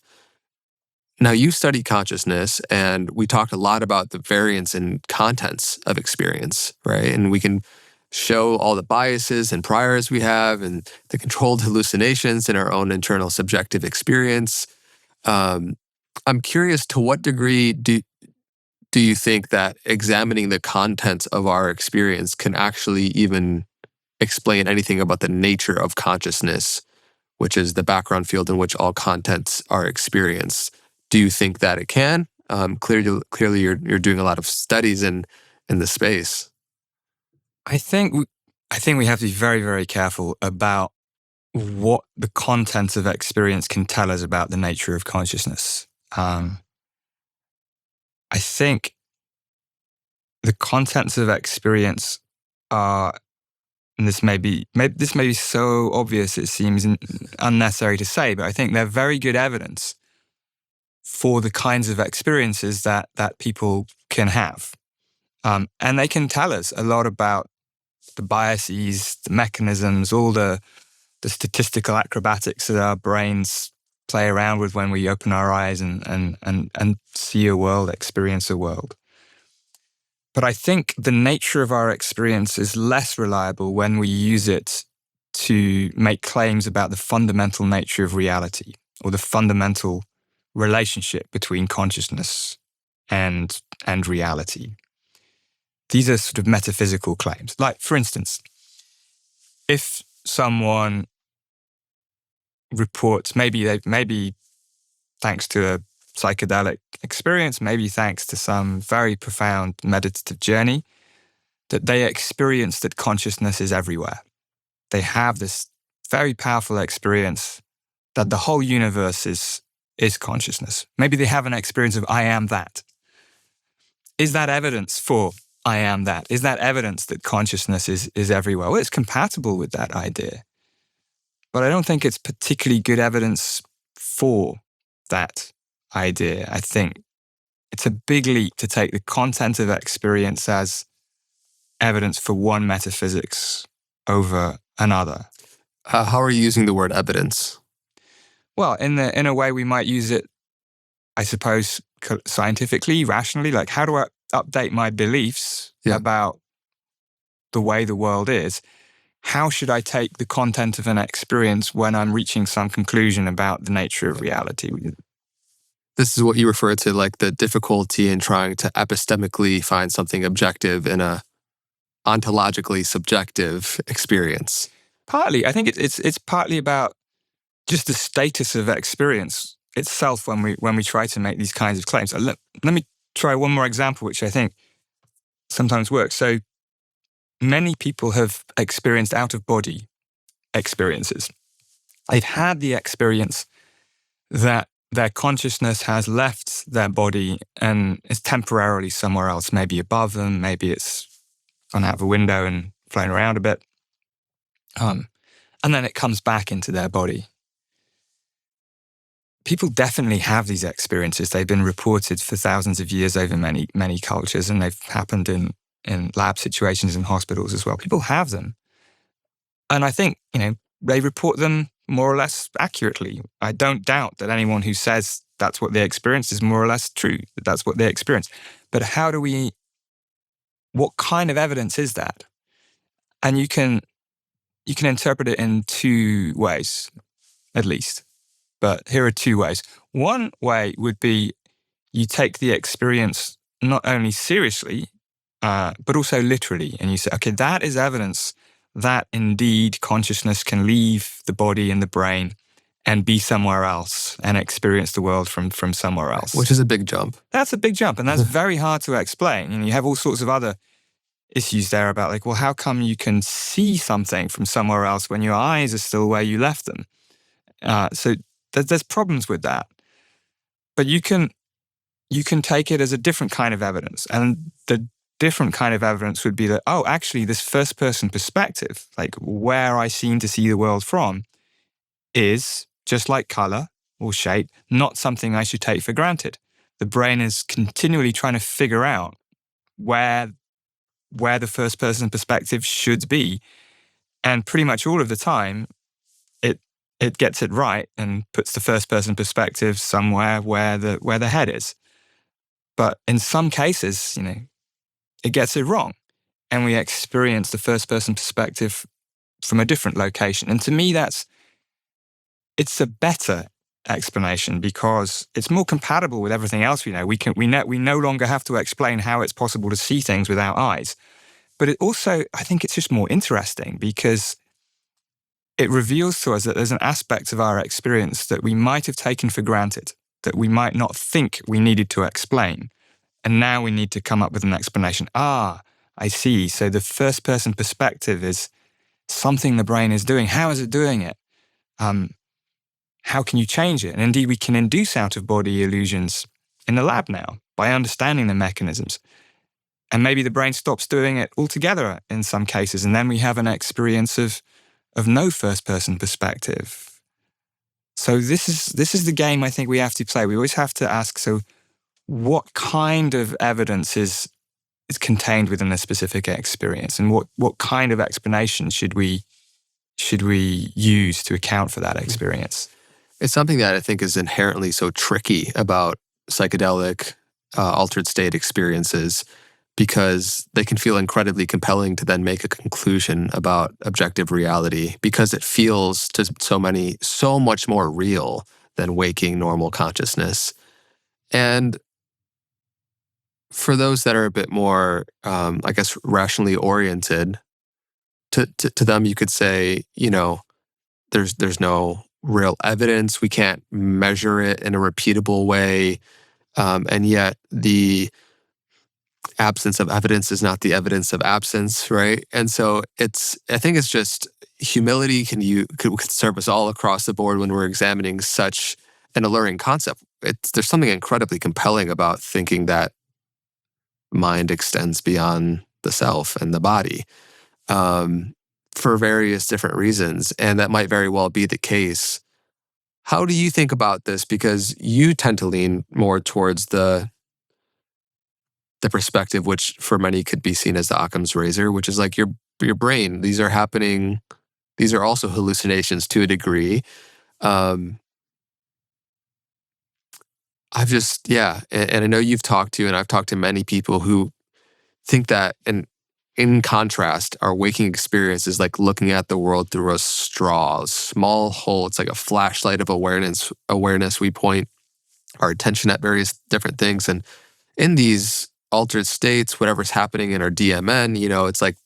Now, you study consciousness, and we talked a lot about the variance in contents of experience, right? And we can show all the biases and priors we have and the controlled hallucinations in our own internal subjective experience. I'm curious, to what degree do you think that examining the contents of our experience can actually even explain anything about the nature of consciousness, which is the background field in which all contents are experienced? Do you think that it can? Clearly, you're doing a lot of studies in the space. I think we have to be very, very careful about what the contents of experience can tell us about the nature of consciousness. I think the contents of experience are, and this may be so obvious it seems unnecessary to say, but I think they're very good evidence for the kinds of experiences that people can have. And they can tell us a lot about the biases, the mechanisms, all the statistical acrobatics that our brains play around with when we open our eyes and see a world, experience a world. But I think the nature of our experience is less reliable when we use it to make claims about the fundamental nature of reality or the fundamental relationship between consciousness and reality. These are sort of metaphysical claims. Like, for instance, if someone reports, maybe thanks to a psychedelic experience, maybe thanks to some very profound meditative journey, that they experience that consciousness is everywhere. They have this very powerful experience that the whole universe is consciousness. Maybe they have an experience of I am that. Is that evidence for I am that? Is that evidence that consciousness is everywhere? Well, it's compatible with that idea. But I don't think it's particularly good evidence for that idea. I think it's a big leap to take the content of experience as evidence for one metaphysics over another. How are you using the word evidence? Well, in a way we might use it, I suppose, scientifically, rationally. Like, how do I update my beliefs about the way the world is? How should I take the content of an experience when I'm reaching some conclusion about the nature of reality? This is what you refer to, like the difficulty in trying to epistemically find something objective in a ontologically subjective experience. Partly, I think it's partly about just the status of experience itself when we try to make these kinds of claims. Let me try one more example, which I think sometimes works. So many people have experienced out-of-body experiences. They've had the experience that their consciousness has left their body and is temporarily somewhere else, maybe above them, maybe it's gone out of a window and flown around a bit. And then it comes back into their body. People definitely have these experiences. They've been reported for thousands of years over many, many cultures, and they've happened in lab situations in hospitals as well. People have them. And I think, they report them more or less accurately. I don't doubt that anyone who says that's what they experience is more or less true, that that's what they experience. But what kind of evidence is that? And you can interpret it in two ways, at least. But here are two ways. One way would be you take the experience not only seriously, but also literally. And you say, okay, that is evidence that indeed consciousness can leave the body and the brain and be somewhere else and experience the world from somewhere else. Which is a big jump. That's a big jump, and that's very hard to explain. You have all sorts of other issues there about like, well, how come you can see something from somewhere else when your eyes are still where you left them? So there's problems with that. But you can take it as a different kind of evidence. And the different kind of evidence would be that, oh, actually, this first-person perspective, like where I seem to see the world from, is, just like color or shape, not something I should take for granted. The brain is continually trying to figure out where the first-person perspective should be. And pretty much all of the time, it gets it right and puts the first-person perspective somewhere where the head is. But in some cases, it gets it wrong. And we experience the first-person perspective from a different location. And to me, it's a better explanation because it's more compatible with everything else we know. We no longer have to explain how it's possible to see things without eyes. But it also, I think it's just more interesting because it reveals to us that there's an aspect of our experience that we might have taken for granted, that we might not think we needed to explain. And now we need to come up with an explanation. I see. So the first-person perspective is something the brain is doing. How is it doing it? How can you change it? And indeed, we can induce out-of-body illusions in the lab now by understanding the mechanisms. And maybe the brain stops doing it altogether in some cases, and then we have an experience of no first-person perspective. So this is the game I think we have to play. We always have to ask, so what kind of evidence is contained within a specific experience, and what kind of explanation should we use to account for that experience? It's something that I think is inherently so tricky about psychedelic altered state experiences because they can feel incredibly compelling to then make a conclusion about objective reality because it feels to so much more real than waking normal consciousness. And for those that are a bit more, rationally oriented, to them you could say, there's no real evidence. We can't measure it in a repeatable way. And yet the absence of evidence is not the evidence of absence, right? And so I think it's just humility could serve us all across the board when we're examining such an alluring concept. There's something incredibly compelling about thinking that mind extends beyond the self and the body for various different reasons. And that might very well be the case. How do you think about this? Because you tend to lean more towards the perspective, which for many could be seen as the Occam's razor, which is like you're your brain. These are happening. These are also hallucinations to a degree. And I know you've talked to, and I've talked to many people who think that, and in contrast, our waking experience is like looking at the world through a straw, a small hole. It's like a flashlight of awareness. We point our attention at various different things. And in these altered states, whatever's happening in our DMN, it's like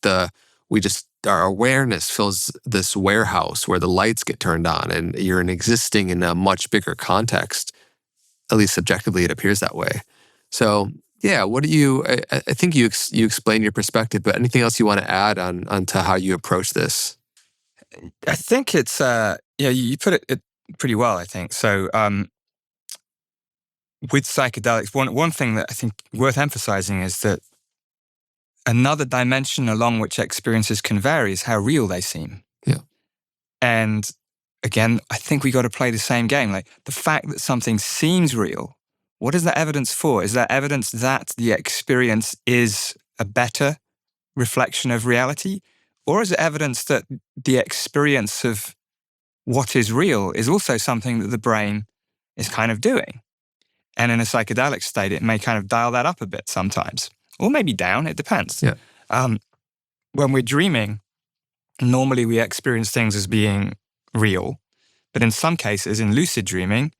our awareness fills this warehouse where the lights get turned on and you're existing in a much bigger context. At least subjectively, it appears that way. So, yeah, what do you? I think you explain your perspective, but anything else you want to add onto how you approach this? I think it's you put it pretty well. I think so. With psychedelics, one thing that I think worth emphasizing is that another dimension along which experiences can vary is how real they seem. Yeah, and again, I think we got to play the same game. Like the fact that something seems real, what is that evidence for? Is that evidence that the experience is a better reflection of reality? Or is it evidence that the experience of what is real is also something that the brain is kind of doing? And in a psychedelic state, it may kind of dial that up a bit sometimes, or maybe down, it depends. Yeah. When we're dreaming, normally we experience things as being real, but in some cases, in lucid dreaming,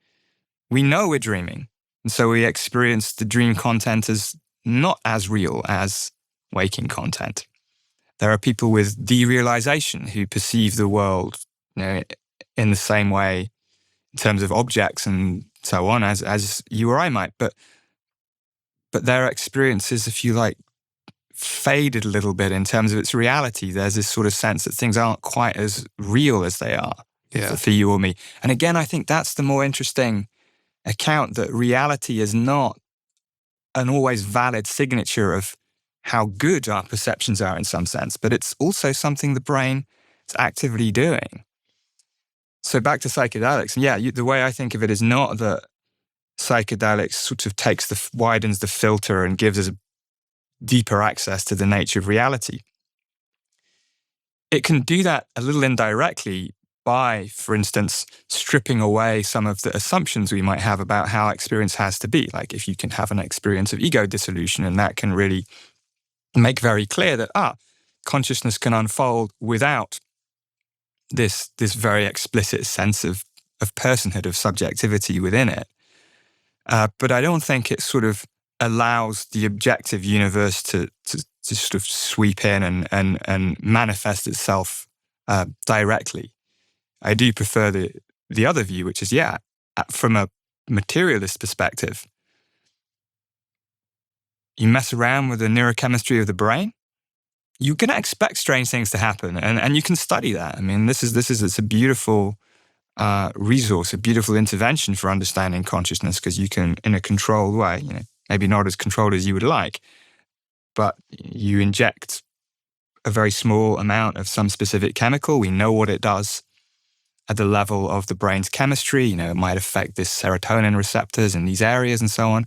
we know we're dreaming. And so we experience the dream content as not as real as waking content. There are people with derealization who perceive the world, in the same way in terms of objects and so on as you or I might, but their experiences, if you like, faded a little bit in terms of its reality. There's this sort of sense that things aren't quite as real as they are for you or me. And again, I think that's the more interesting account, that reality is not an always valid signature of how good our perceptions are in some sense, but it's also something the brain is actively doing. So back to psychedelics, the way I think of it is not that psychedelics sort of widens the filter and gives us deeper access to the nature of reality. It can do that a little indirectly by, for instance, stripping away some of the assumptions we might have about how experience has to be. Like if you can have an experience of ego dissolution, and that can really make very clear that consciousness can unfold without this very explicit sense of personhood, of subjectivity within it. But I don't think it sort of allows the objective universe to sort of sweep in and manifest itself directly. I do prefer the other view, which is, from a materialist perspective, you mess around with the neurochemistry of the brain, you're going to expect strange things to happen, and you can study that. I mean, it's a beautiful resource, a beautiful intervention for understanding consciousness, because you can, in a controlled way, maybe not as controlled as you would like, but you inject a very small amount of some specific chemical. We know what it does at the level of the brain's chemistry. It might affect this serotonin receptors in these areas and so on.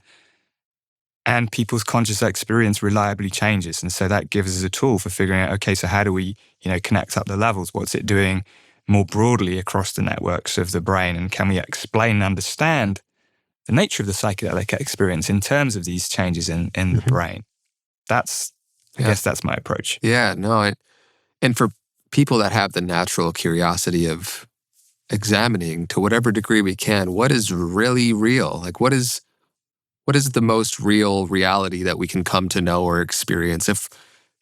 And people's conscious experience reliably changes. And so that gives us a tool for figuring out, okay, so how do we, connect up the levels? What's it doing more broadly across the networks of the brain? And can we explain and understand the nature of the psychedelic experience in terms of these changes in the brain? I guess that's my approach. Yeah, no. And for people that have the natural curiosity of examining, to whatever degree we can, what is really real? Like, what is the most real reality that we can come to know or experience? If,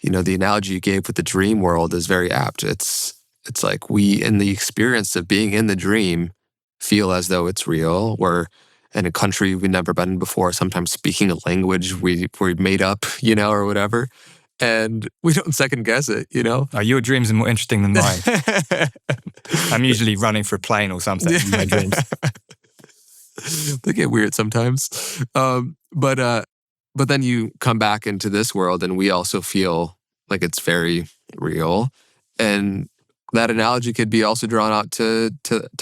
the analogy you gave with the dream world is very apt. It's like we, in the experience of being in the dream, feel as though it's real. We're in a country we've never been in before, sometimes speaking a language we made up, or whatever. And we don't second guess it, Your dreams are more interesting than mine. I'm usually running for a plane or something in my dreams. They get weird sometimes. But then you come back into this world and we also feel like it's very real. And that analogy could be also drawn out to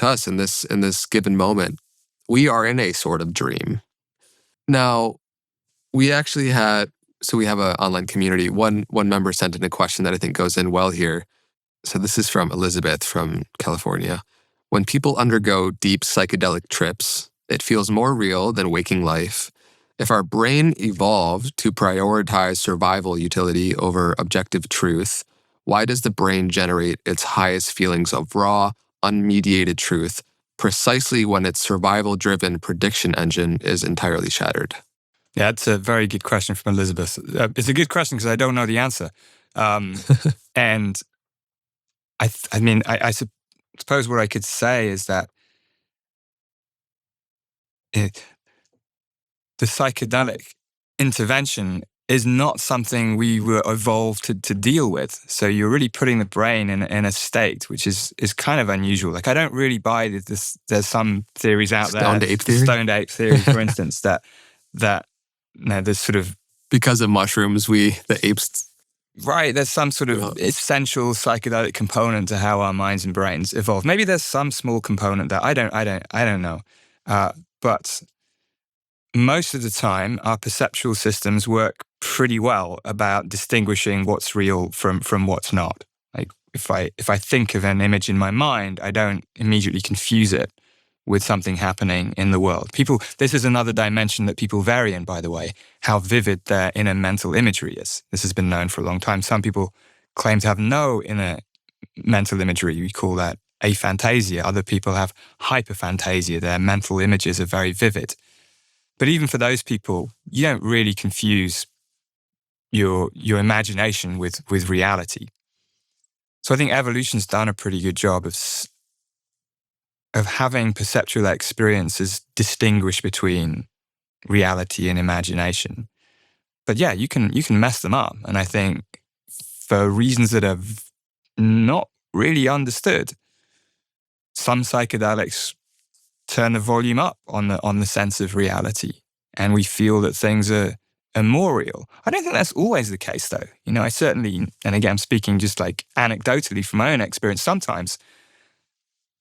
us in this given moment. We are in a sort of dream. Now, we actually had So we have an online community. One member sent in a question that I think goes in well here. So this is from Elizabeth from California. When people undergo deep psychedelic trips, it feels more real than waking life. If our brain evolved to prioritize survival utility over objective truth, why does the brain generate its highest feelings of raw, unmediated truth precisely when its survival-driven prediction engine is entirely shattered? Yeah, that's a very good question from Elizabeth. It's a good question because I don't know the answer. And I suppose what I could say is that the psychedelic intervention is not something we were evolved to deal with. So you're really putting the brain in a state which is kind of unusual. Like, I don't really buy this. There's some theories out there. Stoned ape theory? The stoned ape theory, for instance, that there's sort of, because of mushrooms, the apes. Right, there's some sort of essential psychedelic component to how our minds and brains evolve. Maybe there's some small component that I don't know. But most of the time, our perceptual systems work pretty well about distinguishing what's real from what's not. Like, if I think of an image in my mind, I don't immediately confuse it with something happening in the world. This is another dimension that people vary in, by the way, how vivid their inner mental imagery is. This has been known for a long time. Some people claim to have no inner mental imagery. We call that aphantasia. Other people have hyperphantasia. Their mental images are very vivid. But even for those people, you don't really confuse your imagination with reality. So I think evolution's done a pretty good job of having perceptual experiences distinguish between reality and imagination. But yeah, you can mess them up. And I think for reasons that are not really understood, some psychedelics turn the volume up on the sense of reality, and we feel that things are more real. I don't think that's always the case, though. I certainly, and again, I'm speaking just like anecdotally from my own experience, sometimes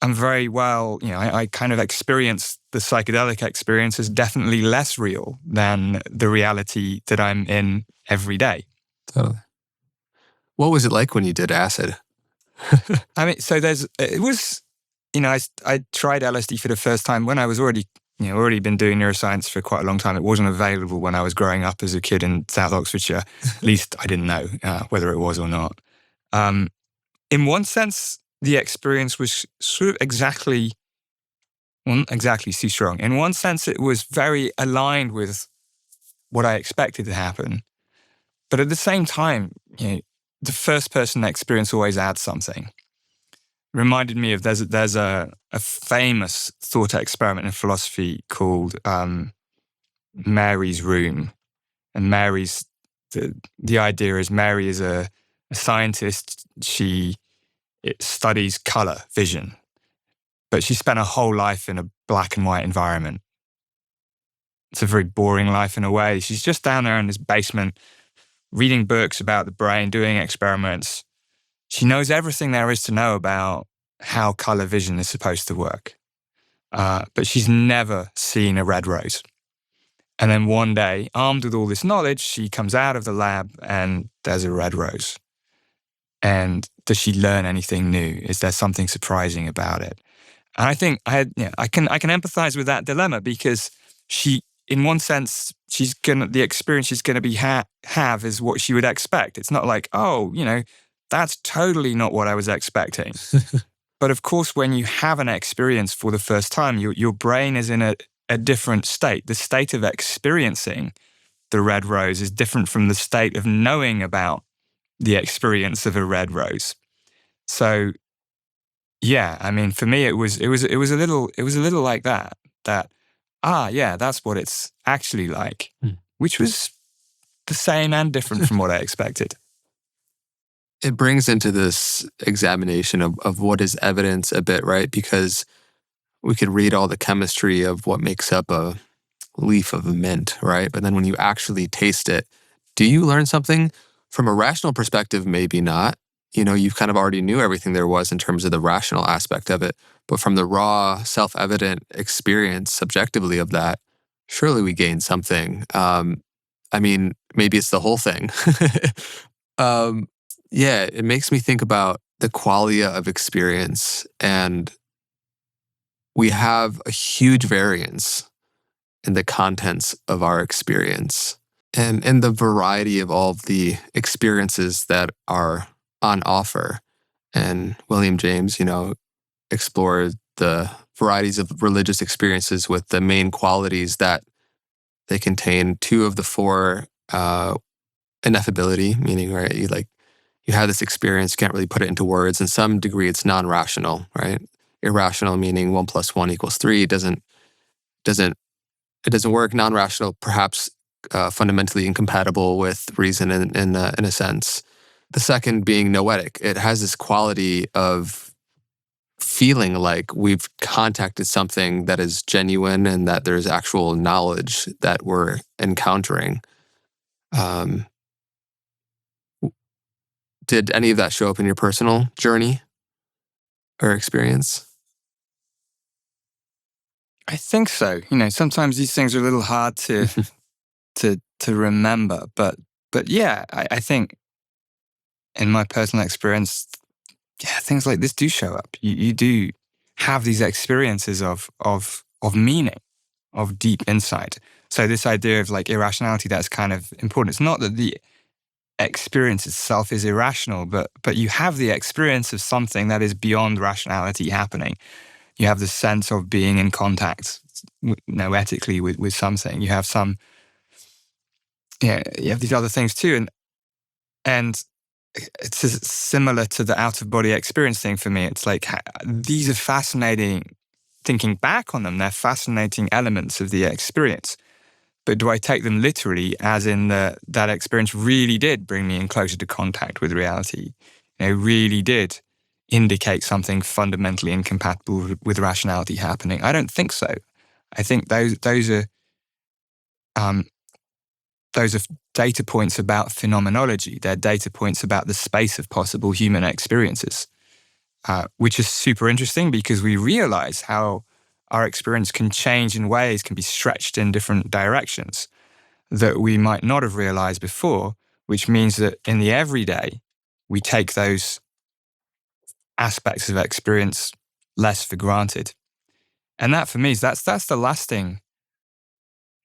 I'm very well, I kind of experience the psychedelic experience as definitely less real than the reality that I'm in every day. Totally. What was it like when you did acid? I tried LSD for the first time when I was already been doing neuroscience for quite a long time. It wasn't available when I was growing up as a kid in South Oxfordshire. At least I didn't know whether it was or not. In one sense, the experience was sort of exactly too strong. In one sense, it was very aligned with what I expected to happen. But at the same time, the first-person experience always adds something. Reminded me of there's a famous thought experiment in philosophy called Mary's Room, and the idea is Mary is a scientist. She studies color vision, but she spent her whole life in a black and white environment. It's a very boring life in a way. She's just down there in this basement, reading books about the brain, doing experiments. She knows everything there is to know about how color vision is supposed to work. But she's never seen a red rose. And then one day, armed with all this knowledge, she comes out of the lab and there's a red rose. And does she learn anything new? Is there something surprising about it? And I think I can empathize with that dilemma, because she, in one sense, the experience she's gonna have is what she would expect. It's not like, that's totally not what I was expecting. But of course, when you have an experience for the first time, your brain is in a different state. The state of experiencing the red rose is different from the state of knowing about the experience of a red rose. So, yeah, I mean, for me, it was a little like that. That's what it's actually like, which was the same and different from what I expected. It brings into this examination of what is evidence a bit, right? Because we could read all the chemistry of what makes up a leaf of a mint, right? But then when you actually taste it, do you learn something? From a rational perspective, maybe not. You kind of already knew everything there was in terms of the rational aspect of it. But from the raw, self-evident experience subjectively of that, surely we gain something. I mean, maybe it's the whole thing. Yeah, it makes me think about the qualia of experience, and we have a huge variance in the contents of our experience and in the variety of all of the experiences that are on offer. And William James, explored the varieties of religious experiences with the main qualities that they contain. Two of the four, ineffability, meaning, right, you have this experience, can't really put it into words. In some degree, it's non-rational, right? Irrational, meaning 1 + 1 = 3. It doesn't work. Non-rational, perhaps fundamentally incompatible with reason in a sense. The second being noetic. It has this quality of feeling like we've contacted something that is genuine and that there's actual knowledge that we're encountering. Did any of that show up in your personal journey or experience? I think so. Sometimes these things are a little hard to remember, but yeah, I think in my personal experience, yeah, things like this do show up. You do have these experiences of meaning, of deep insight. So this idea of like irrationality, that's kind of important. It's not that the experience itself is irrational, but you have the experience of something that is beyond rationality happening. You have the sense of being in contact, noetically, with something. You have you have these other things too, and it's similar to the out-of-body experience thing for me. It's like these are fascinating. Thinking back on them, they're fascinating elements of the experience. But do I take them literally, as in that experience really did bring me in closer to contact with reality? Really did indicate something fundamentally incompatible with rationality happening? I don't think so. I think those are data points about phenomenology. They're data points about the space of possible human experiences, which is super interesting because we realize how our experience can change in ways, can be stretched in different directions that we might not have realized before, which means that in the everyday, we take those aspects of experience less for granted. And that, for me, that's the lasting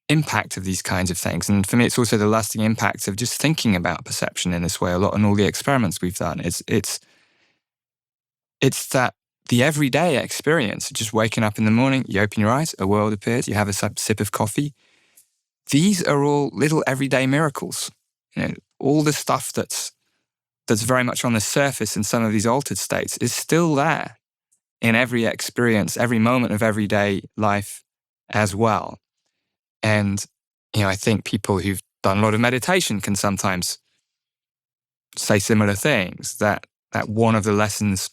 impact of these kinds of things. And for me, it's also the lasting impact of just thinking about perception in this way a lot, and all the experiments we've done. It's that the everyday experience, just waking up in the morning, you open your eyes, a world appears, you have a sip of coffee. These are all little everyday miracles. All the stuff that's very much on the surface in some of these altered states is still there in every experience, every moment of everyday life as well. And, I think people who've done a lot of meditation can sometimes say similar things, that one of the lessons,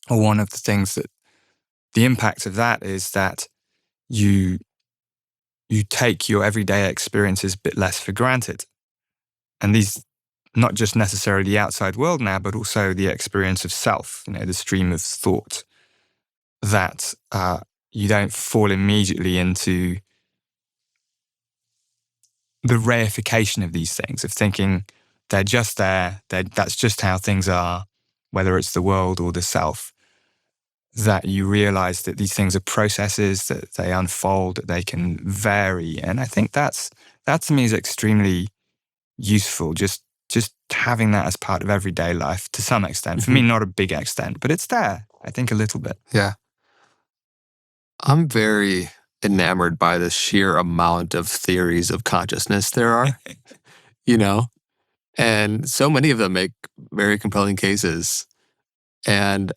or one of the things that the impact of that is that you take your everyday experiences a bit less for granted. And these, not just necessarily the outside world now, but also the experience of self, the stream of thought, that you don't fall immediately into the reification of these things, of thinking they're just there, that's just how things are, whether it's the world or the self, that you realize that these things are processes, that they unfold, that they can vary. And I think that to me is extremely useful, just having that as part of everyday life to some extent. For me, not a big extent, but it's there, I think, a little bit. Yeah. I'm very enamored by the sheer amount of theories of consciousness there are, and so many of them make very compelling cases. And,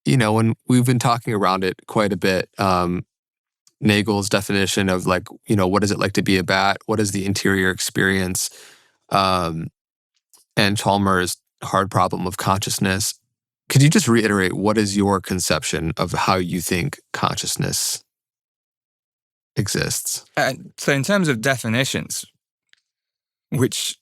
when we've been talking around it quite a bit, Nagel's definition of what is it like to be a bat? What is the interior experience? And Chalmers' hard problem of consciousness. Could you just reiterate, what is your conception of how you think consciousness exists? So in terms of definitions, which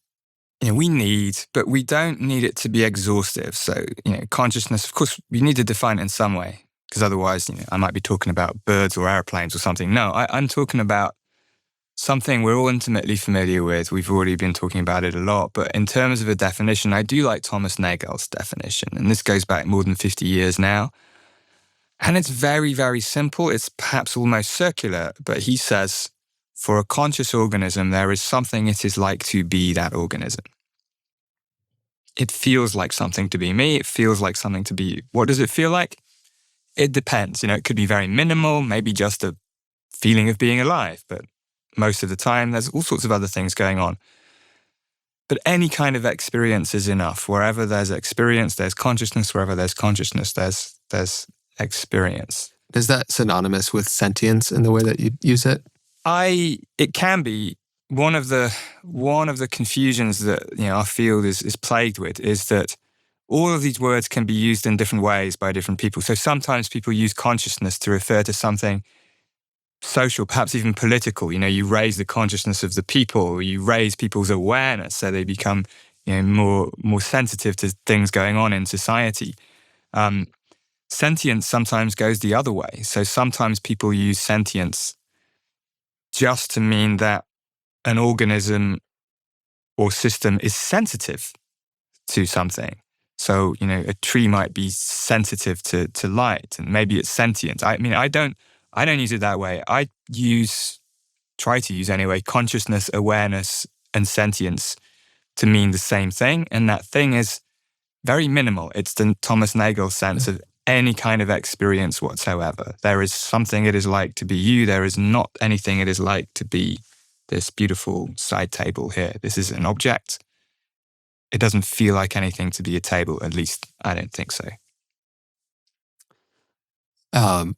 we need, but we don't need it to be exhaustive. So, consciousness, of course, we need to define it in some way, because otherwise, I might be talking about birds or airplanes or something. No, I'm talking about something we're all intimately familiar with. We've already been talking about it a lot, but in terms of a definition, I do like Thomas Nagel's definition, and this goes back more than 50 years now. And it's very, very simple. It's perhaps almost circular, but he says, for a conscious organism, there is something it is like to be that organism. It feels like something to be me. It feels like something to be you. What does it feel like? It depends. It could be very minimal, maybe just a feeling of being alive, but most of the time there's all sorts of other things going on. But any kind of experience is enough. Wherever there's experience, there's consciousness. Wherever there's consciousness, there's experience. Is that synonymous with sentience in the way that you use it? It can be. One of the confusions that our field is plagued with is that all of these words can be used in different ways by different people. So sometimes people use consciousness to refer to something social, perhaps even political. You raise the consciousness of the people, you raise people's awareness so they become more sensitive to things going on in society. Sentience sometimes goes the other way. So sometimes people use sentience just to mean that an organism or system is sensitive to something. So, a tree might be sensitive to light, and maybe it's sentient. I don't use it that way. I try to use anyway, consciousness, awareness, and sentience to mean the same thing. And that thing is very minimal. It's the Thomas Nagel sense of any kind of experience whatsoever. There is something it is like to be you. There is not anything it is like to be this beautiful side table here. This is an object. It doesn't feel like anything to be a table. At least I don't think so.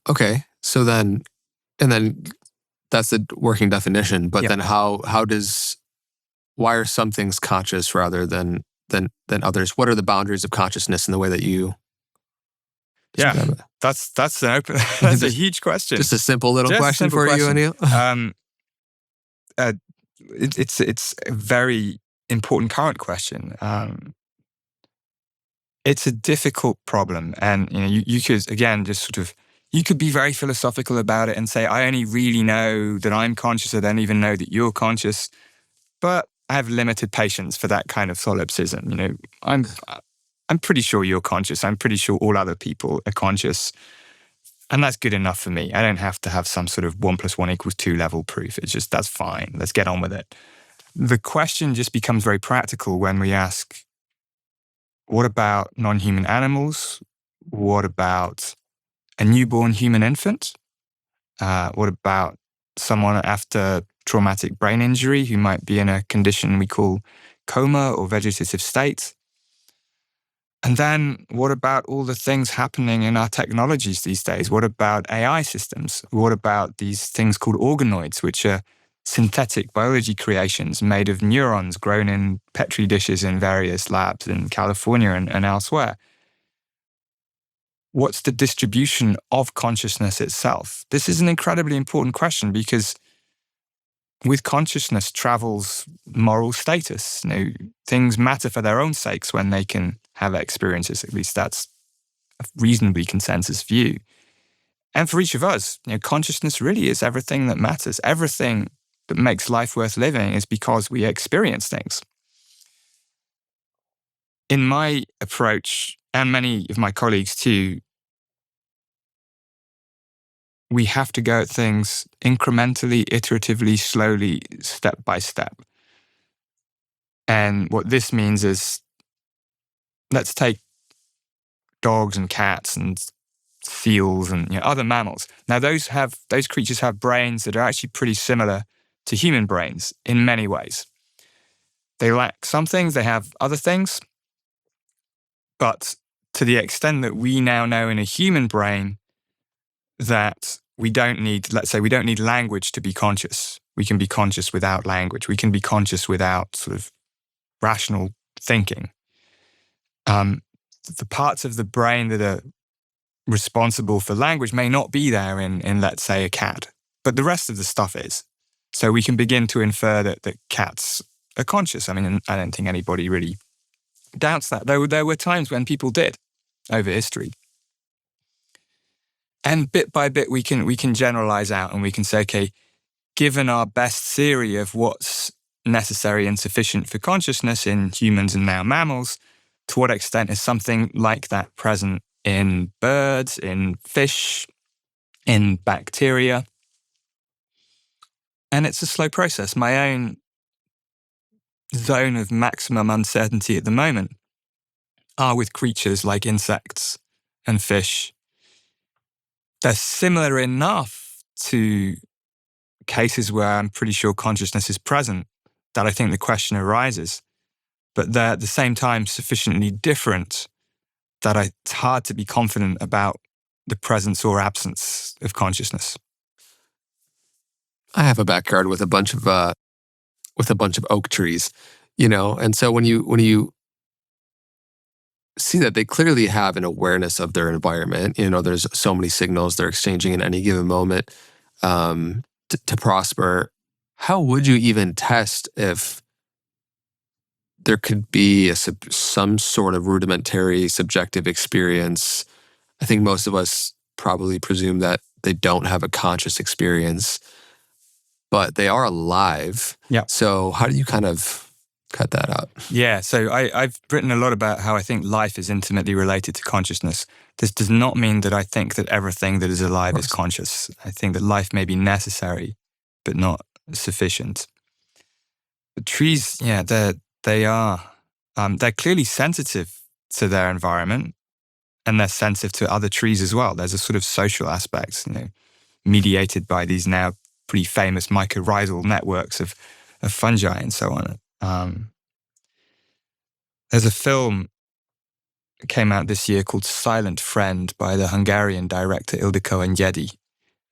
Okay. So then that's the working definition. But then why are some things conscious rather than others? What are the boundaries of consciousness in the way that you? Yeah, that's a huge question. Just a simple little question for you, Anil. It's a very important current question. It's a difficult problem, and you could again just you could be very philosophical about it and say, I only really know that I'm conscious. I don't even know that you're conscious. But I have limited patience for that kind of solipsism. I'm pretty sure you're conscious. I'm pretty sure all other people are conscious. And that's good enough for me. I don't have to have some sort of 1 + 1 = 2 level proof. It's just, that's fine. Let's get on with it. The question just becomes very practical when we ask, what about non-human animals? What about a newborn human infant? What about someone after traumatic brain injury who might be in a condition we call coma or vegetative state? And then what about all the things happening in our technologies these days? What about AI systems? What about these things called organoids, which are synthetic biology creations made of neurons grown in Petri dishes in various labs in California and elsewhere? What's the distribution of consciousness itself? This is an incredibly important question because with consciousness travels moral status. Things matter for their own sakes when they can have experiences. At least that's a reasonably consensus view. And for each of us, consciousness really is everything that matters. Everything that makes life worth living is because we experience things. In my approach, and many of my colleagues too, we have to go at things incrementally, iteratively, slowly, step by step. And what this means is, let's take dogs and cats and seals and other mammals. Now, those creatures have brains that are actually pretty similar to human brains in many ways. They lack some things, they have other things. But to the extent that we now know in a human brain that we don't need language to be conscious. We can be conscious without language. We can be conscious without sort of rational thinking. The parts of the brain that are responsible for language may not be there in let's say, a cat, but the rest of the stuff is. So we can begin to infer that cats are conscious. I don't think anybody really doubts that. There were times when people did over history. And bit by bit, we can generalize out and we can say, okay, given our best theory of what's necessary and sufficient for consciousness in humans and now mammals, to what extent is something like that present in birds, in fish, in bacteria? And it's a slow process. My own zone of maximum uncertainty at the moment are with creatures like insects and fish. They're similar enough to cases where I'm pretty sure consciousness is present that I think the question arises, but they're at the same time sufficiently different that it's hard to be confident about the presence or absence of consciousness. I have a backyard with a bunch of oak trees, and so when you see that they clearly have an awareness of their environment, there's so many signals they're exchanging in any given moment to prosper. How would you even test if there could be some sort of rudimentary subjective experience? I think most of us probably presume that they don't have a conscious experience, but they are alive. Yeah. So how do you kind of cut that out? Yeah, so I've written a lot about how I think life is intimately related to consciousness. This does not mean that I think that everything that is alive is conscious. I think that life may be necessary, but not sufficient. The trees, they're clearly sensitive to their environment, and they're sensitive to other trees as well. There's a sort of social aspect, mediated by these now pretty famous mycorrhizal networks of fungi and so on. There's a film that came out this year called Silent Friend by the Hungarian director Ildikó Enyedi.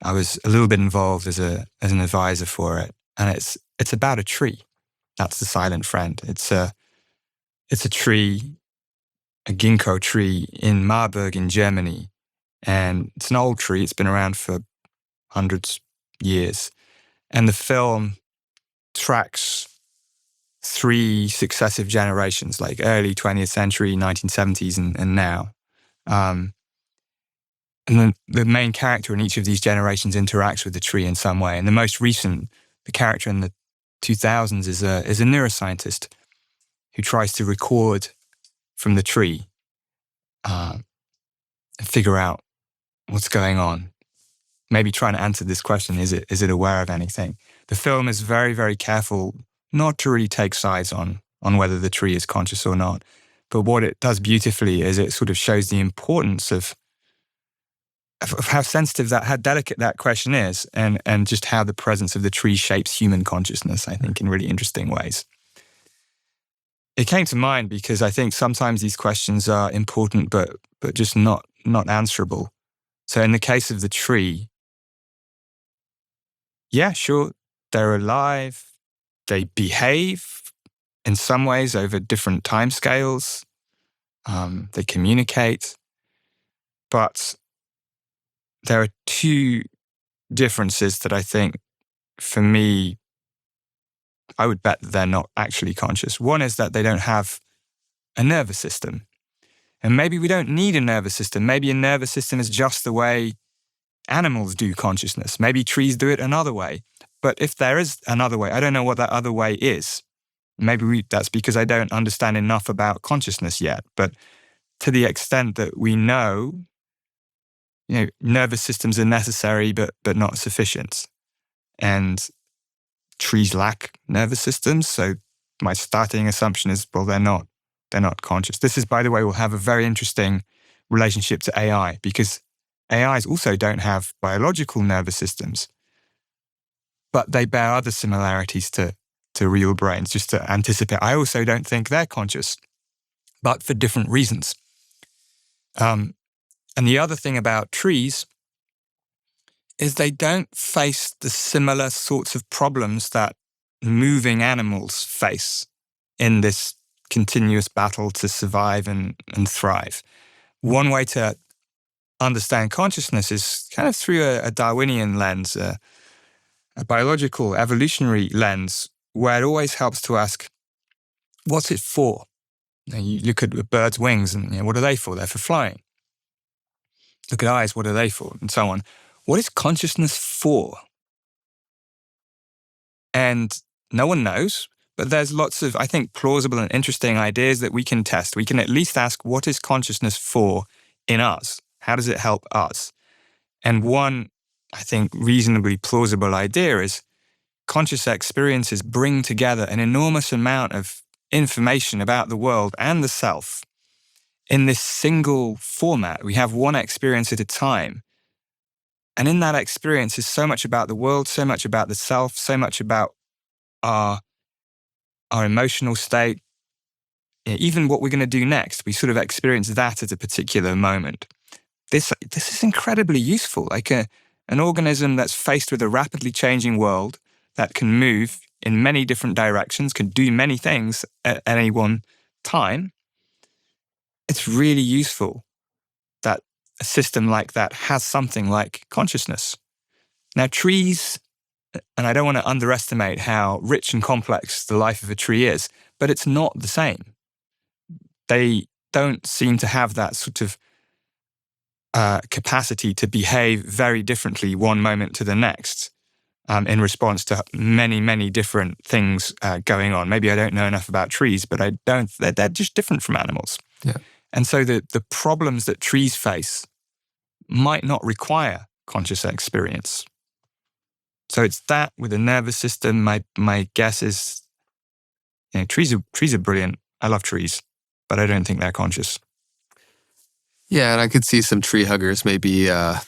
I was a little bit involved as an advisor for it, and it's about a tree. That's the Silent Friend. It's a tree, a ginkgo tree in Marburg in Germany, and it's an old tree. It's been around for hundreds of years, and the film tracks 3 successive generations, like early 20th century, 1970s, and now. And then the main character in each of these generations interacts with the tree in some way. And the most recent, the character in the 2000s is a neuroscientist who tries to record from the tree and figure out what's going on. Maybe trying to answer this question, is it aware of anything? The film is very, very careful not to really take sides on whether the tree is conscious or not. But what it does beautifully is it sort of shows the importance of how sensitive how delicate that question is, and just how the presence of the tree shapes human consciousness, I think, in really interesting ways. It came to mind because I think sometimes these questions are important, but just not answerable. So in the case of the tree, yeah, sure, they're alive. They behave in some ways over different timescales. They communicate. But there are 2 differences that I think, for me, I would bet that they're not actually conscious. One is that they don't have a nervous system. And maybe we don't need a nervous system. Maybe a nervous system is just the way animals do consciousness. Maybe trees do it another way. But if there is another way, I don't know what that other way is. Maybe that's because I don't understand enough about consciousness yet. But to the extent that we know, nervous systems are necessary, but not sufficient. And trees lack nervous systems. So my starting assumption is, well, they're not conscious. This is, by the way, will have a very interesting relationship to AI, because AIs also don't have biological nervous systems, but they bear other similarities to real brains. Just to anticipate, I also don't think they're conscious, but for different reasons. And the other thing about trees is they don't face the similar sorts of problems that moving animals face in this continuous battle to survive and thrive. One way to understand consciousness is kind of through a Darwinian lens, a biological, evolutionary lens, where it always helps to ask, what's it for? You look at a bird's wings and what are they for? They're for flying. Look at eyes, what are they for? And so on. What is consciousness for? And no one knows, but there's lots of, I think, plausible and interesting ideas that we can test. We can at least ask, what is consciousness for in us? How does it help us? And one, I think, reasonably plausible idea is conscious experiences bring together an enormous amount of information about the world and the self in this single format. We have one experience at a time. And in that experience is so much about the world, so much about the self, so much about our emotional state, even what we're going to do next. We sort of experience that at a particular moment. This is incredibly useful. Like an organism that's faced with a rapidly changing world that can move in many different directions, can do many things at any one time. It's really useful that a system like that has something like consciousness. Now, trees, and I don't want to underestimate how rich and complex the life of a tree is, but it's not the same. They don't seem to have that sort of capacity to behave very differently one moment to the next in response to many, many different things going on. Maybe I don't know enough about trees, but they're just different from animals. Yeah. And so the problems that trees face might not require conscious experience. So it's that with the nervous system. My guess is, trees are brilliant. I love trees, but I don't think they're conscious. Yeah, and I could see some tree huggers maybe that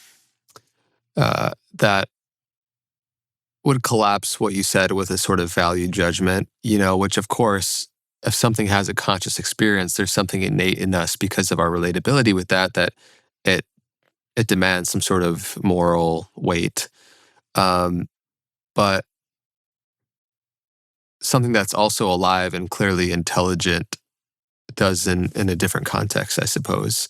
would collapse what you said with a sort of value judgment, which of course, if something has a conscious experience, there's something innate in us because of our relatability with that it demands some sort of moral weight. But something that's also alive and clearly intelligent does in a different context, I suppose.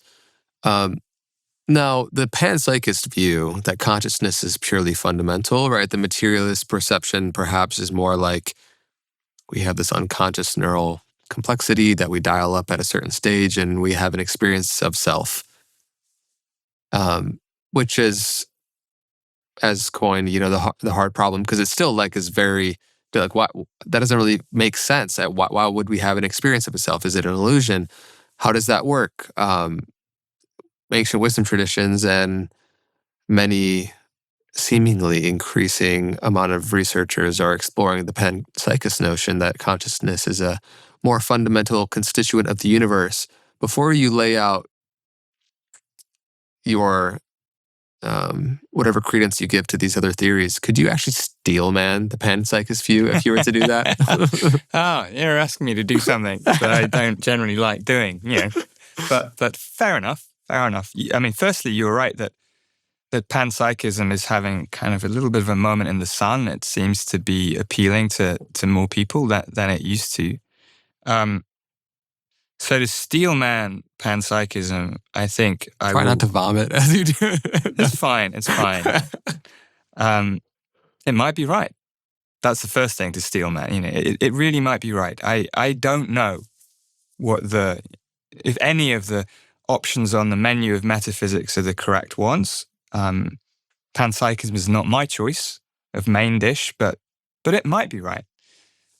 Now, the panpsychist view that consciousness is purely fundamental, right? The materialist perception perhaps is more like we have this unconscious neural complexity that we dial up at a certain stage and we have an experience of self, which is, as coined, the hard problem, because it's still is very, what, that doesn't really make sense. Why would we have an experience of a self? Is it an illusion? How does that work? Ancient wisdom traditions and many seemingly increasing amount of researchers are exploring the panpsychist notion that consciousness is a more fundamental constituent of the universe. Before you lay out your whatever credence you give to these other theories, could you actually steel man the panpsychist view if you were to do that? Oh, you're asking me to do something that I don't generally like doing, But fair enough. Fair enough. I mean, firstly, you were right that panpsychism is having kind of a little bit of a moment in the sun. It seems to be appealing to more people than it used to. So to steelman panpsychism, I think I Try will not to vomit as you do it. It's fine. It's fine. It might be right. That's the first thing to steelman. It really might be right. I don't know if any of the options on the menu of metaphysics are the correct ones. Panpsychism is not my choice of main dish, but it might be right.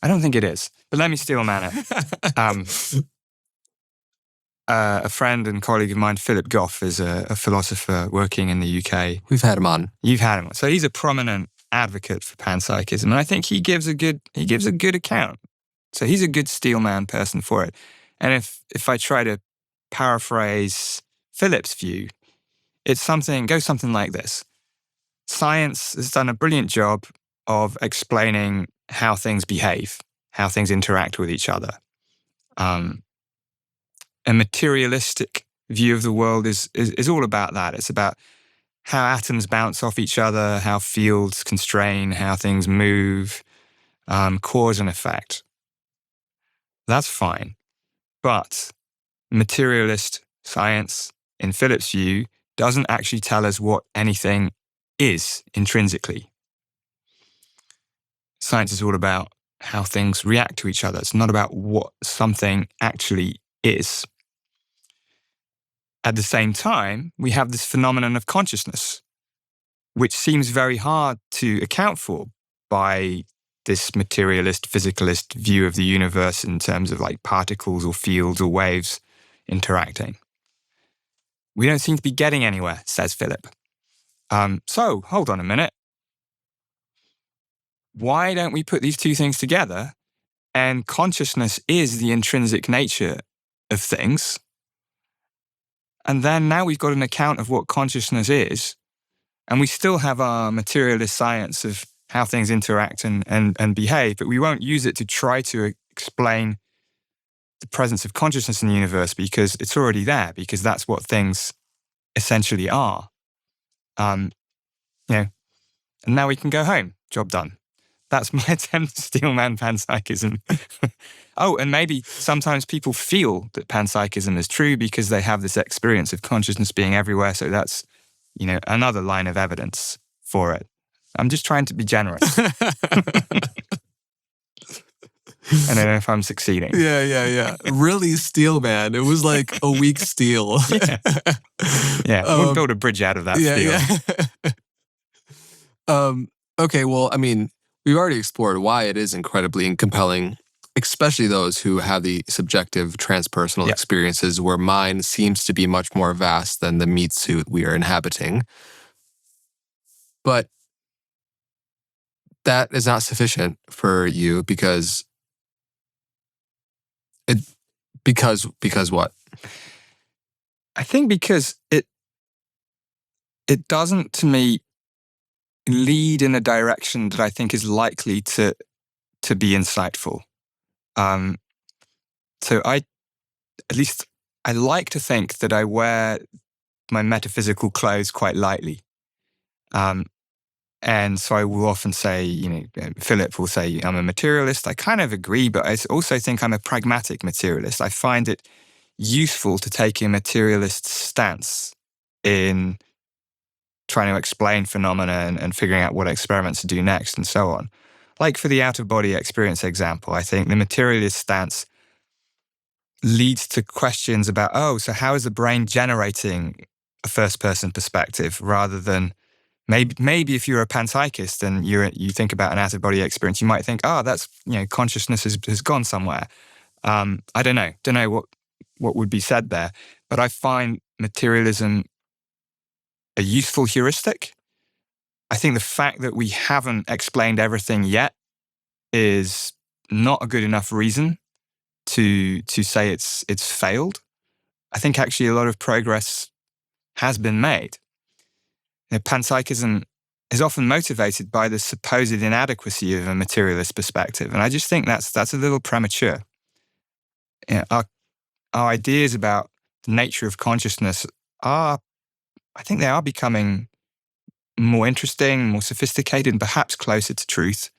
I don't think it is, but let me steelman it. A friend and colleague of mine, Philip Goff, is a philosopher working in the UK. We've had him on. You've had him on. So he's a prominent advocate for panpsychism, and I think he gives a good account. So he's a good steelman person for it. And if I try to paraphrase Philip's view, goes something like this. Science has done a brilliant job of explaining how things behave, how things interact with each other. A materialistic view of the world is all about that. It's about how atoms bounce off each other, how fields constrain, how things move, cause and effect. That's fine. But materialist science, in Philip's view, doesn't actually tell us what anything is intrinsically. Science is all about how things react to each other. It's not about what something actually is. At the same time, we have this phenomenon of consciousness, which seems very hard to account for by this materialist, physicalist view of the universe in terms of like particles or fields or waves interacting. We don't seem to be getting anywhere, says Philip. So, hold on a minute. Why don't we put these two things together? And consciousness is the intrinsic nature of things. And then now we've got an account of what consciousness is, and we still have our materialist science of how things interact and behave, but we won't use it to try to explain the presence of consciousness in the universe because it's already there, because that's what things essentially are. And now we can go home. Job done. That's my attempt to steelman panpsychism. Oh, and maybe sometimes people feel that panpsychism is true because they have this experience of consciousness being everywhere. So that's, another line of evidence for it. I'm just trying to be generous. I don't know if I'm succeeding. Yeah. Really steelman. It was like a weak steel. Yeah. We'll build a bridge out of that steel. Yeah. Okay, well, I mean, we've already explored why it is incredibly compelling, especially those who have the subjective transpersonal experiences where mind seems to be much more vast than the meat suit we are inhabiting. But that is not sufficient for you because what? I think because it doesn't, to me, lead in a direction that I think is likely to be insightful. So I like to think that I wear my metaphysical clothes quite lightly. And so I will often say, Philip will say, I'm a materialist. I kind of agree, but I also think I'm a pragmatic materialist. I find it useful to take a materialist stance in trying to explain phenomena and figuring out what experiments to do next and so on. Like for the out-of-body experience example, I think the materialist stance leads to questions about, so how is the brain generating a first-person perspective rather than maybe if you're a panpsychist and you think about an out-of-body experience, you might think, that's, consciousness has gone somewhere. I don't know what would be said there, but I find materialism a useful heuristic. I think the fact that we haven't explained everything yet is not a good enough reason to say it's failed. I think actually a lot of progress has been made. Panpsychism is often motivated by the supposed inadequacy of a materialist perspective, and I just think that's a little premature. Our ideas about the nature of consciousness I think they are becoming more interesting, more sophisticated, and perhaps closer to truth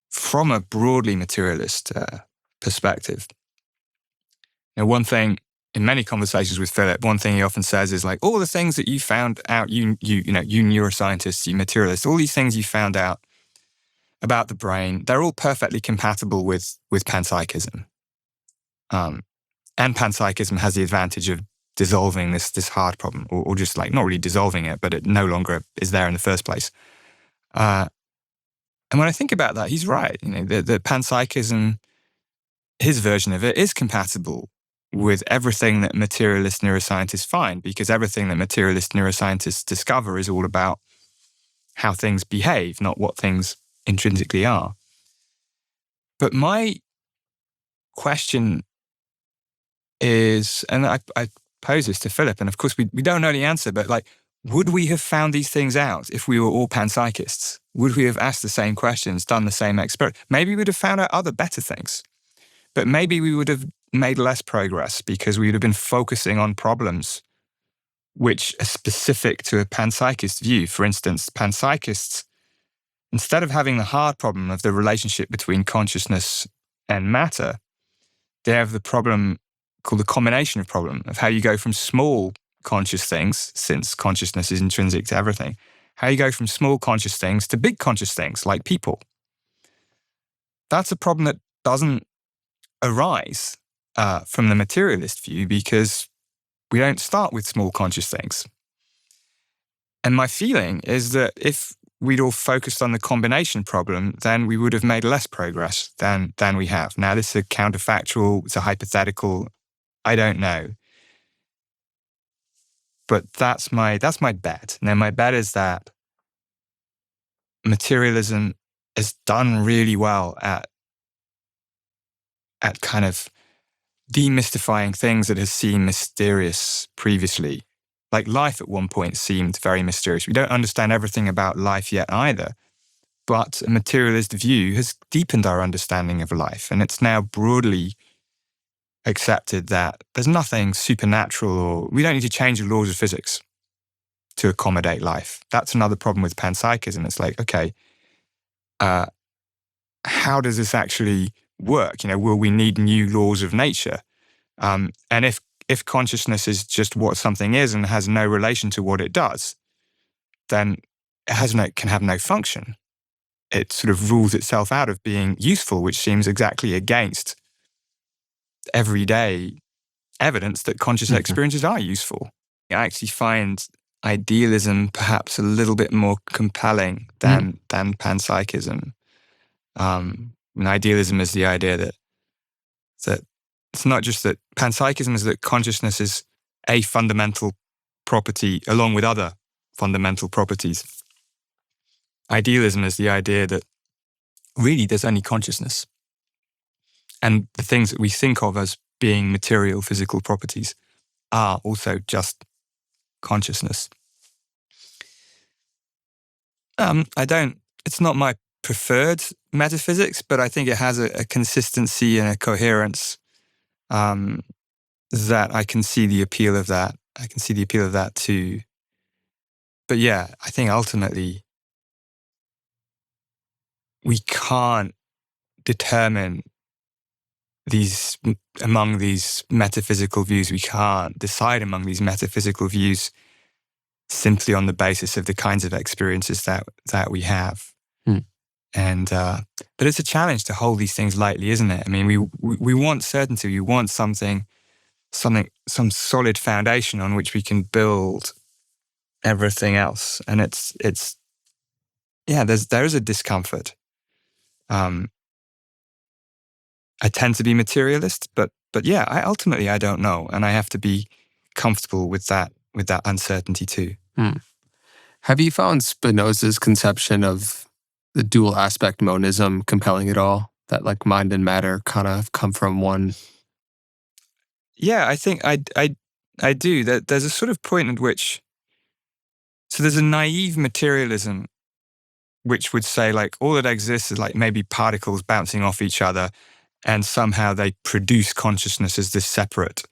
from a broadly materialist perspective. One thing in many conversations with Philip, one thing he often says is like, all the things that you found out, you neuroscientists, you materialists, all these things you found out about the brain, they're all perfectly compatible with panpsychism. And panpsychism has the advantage of dissolving this hard problem, or just like not really dissolving it, but it no longer is there in the first place. And when I think about that, he's right. The panpsychism, his version of it, is compatible with everything that materialist neuroscientists find, because everything that materialist neuroscientists discover is all about how things behave, not what things intrinsically are. But my question is, and I pose this to Philip, and of course we don't know the answer, but like, would we have found these things out if we were all panpsychists? Would we have asked the same questions, done the same experiment? Maybe we'd have found out other better things, but maybe we would have made less progress because we would have been focusing on problems which are specific to a panpsychist view. For instance, panpsychists, instead of having the hard problem of the relationship between consciousness and matter, they have the problem called the combination of problem of how you go from small conscious things, since consciousness is intrinsic to everything, how you go from small conscious things to big conscious things like people. That's a problem that doesn't arise from the materialist view because we don't start with small conscious things. And my feeling is that if we'd all focused on the combination problem, then we would have made less progress than we have. Now, this is a counterfactual, it's a hypothetical, I don't know. But that's my bet. Now, my bet is that materialism has done really well at kind of demystifying things that have seemed mysterious previously. Like life at one point seemed very mysterious. We don't understand everything about life yet either. But a materialist view has deepened our understanding of life. And it's now broadly accepted that there's nothing supernatural, or we don't need to change the laws of physics to accommodate life. That's another problem with panpsychism. It's like, okay, how does this actually work? Will we need new laws of nature? And if consciousness is just what something is and has no relation to what it does, then it can have no function. It sort of rules itself out of being useful, which seems exactly against everyday evidence that conscious experiences are useful. I actually find idealism perhaps a little bit more compelling than panpsychism. Idealism is the idea that it's not just that panpsychism is that consciousness is a fundamental property along with other fundamental properties. Idealism is the idea that really there's only consciousness. And the things that we think of as being material, physical properties are also just consciousness. It's not my preferred metaphysics, but I think it has a consistency and a coherence that I can see the appeal of that. I can see the appeal of that too. But yeah, I think ultimately we can't determine among these metaphysical views. We can't decide among these metaphysical views simply on the basis of the kinds of experiences that we have. And but it's a challenge to hold these things lightly, isn't it? I mean, we want certainty. We want some solid foundation on which we can build everything else. And there is a discomfort. I tend to be materialist, but yeah, I don't know, and I have to be comfortable with that uncertainty too. Have you found Spinoza's conception of the dual aspect monism compelling at all? That like mind and matter kind of come from one. Yeah, I think I do. There's a sort of point at which, so there's a naive materialism which would say like all that exists is like maybe particles bouncing off each other, and somehow they produce consciousness as this separate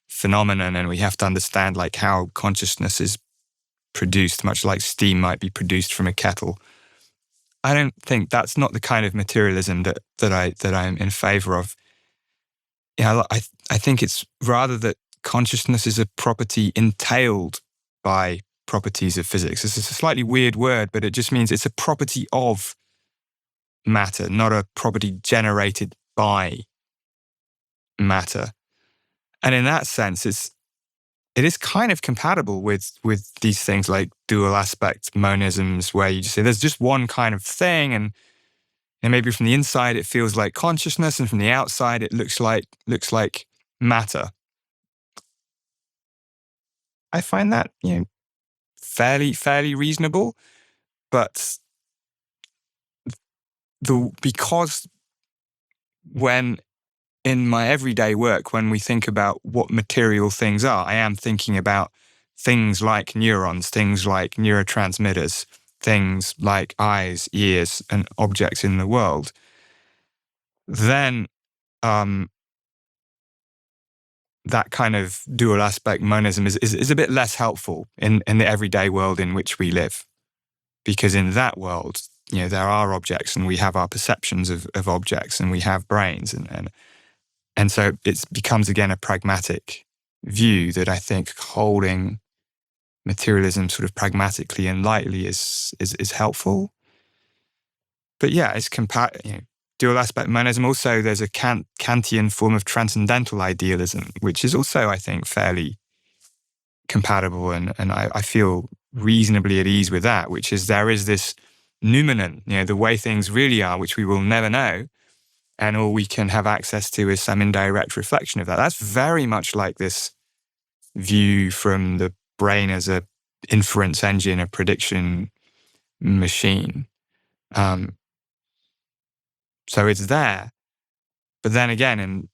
phenomenon, and we have to understand like how consciousness is produced, much like steam might be produced from a kettle. I don't think that's not the kind of materialism that I'm in favor of. I think it's rather that consciousness is a property entailed by properties of physics. This is a slightly weird word, but it just means it's a property of matter, not a property generated by matter. And in that sense, it is kind of compatible with these things like dual aspect monisms, where you just say there's just one kind of thing, and maybe from the inside it feels like consciousness, and from the outside it looks like matter. I find that fairly reasonable, but because when in my everyday work, when we think about what material things are, I am thinking about things like neurons, things like neurotransmitters, things like eyes, ears, and objects in the world. Then that kind of dual aspect monism is a bit less helpful in the everyday world in which we live. Because in that world, there are objects, and we have our perceptions of objects, and we have brains, and so it becomes again a pragmatic view that I think holding materialism sort of pragmatically and lightly is helpful. But yeah, it's dual aspect monism. Also, there's a Kantian form of transcendental idealism, which is also, I think, fairly compatible, and I feel reasonably at ease with that, which is there is this noumenon, the way things really are, which we will never know, and all we can have access to is some indirect reflection of that. That's very much like this view from the brain as a inference engine, a prediction machine. So it's there. But then again,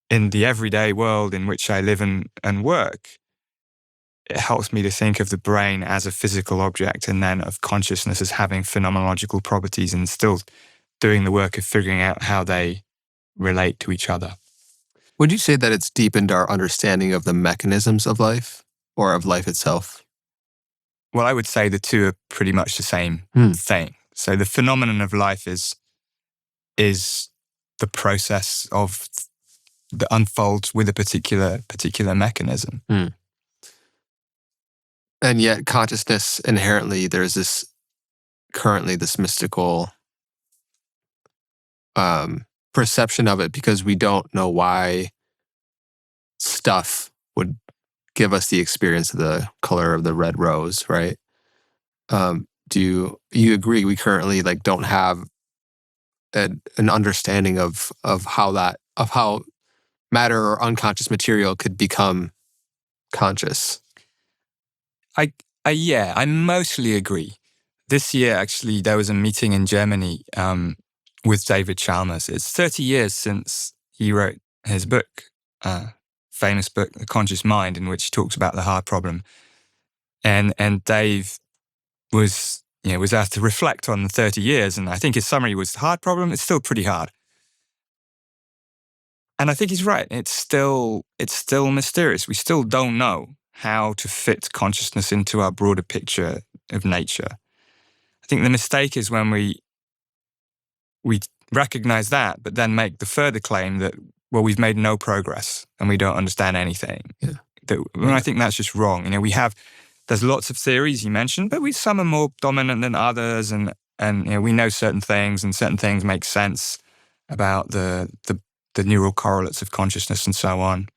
in the everyday world in which I live and work, it helps me to think of the brain as a physical object and then of consciousness as having phenomenological properties and still doing the work of figuring out how they relate to each other. Would you say that it's deepened our understanding of the mechanisms of life or of life itself? Well, I would say the two are pretty much the same thing. So the phenomenon of life is the process of that unfolds with a particular mechanism. And yet consciousness inherently, there's currently this mystical perception of it because we don't know why stuff would give us the experience of the color of the red rose, right? Do you agree we currently don't have an understanding of how matter or unconscious material could become conscious? I mostly agree. This year, actually, there was a meeting in Germany with David Chalmers. It's 30 years since he wrote his book, famous book, The Conscious Mind, in which he talks about the hard problem. And Dave was asked to reflect on the 30 years, and I think his summary was, hard problem, it's still pretty hard. And I think he's right. It's still mysterious. We still don't know how to fit consciousness into our broader picture of nature. I think the mistake is when we recognize that, but then make the further claim that, well, we've made no progress and we don't understand anything. Yeah. I think that's just wrong. There's lots of theories you mentioned, but some are more dominant than others, and we know certain things, and certain things make sense about the neural correlates of consciousness and so on.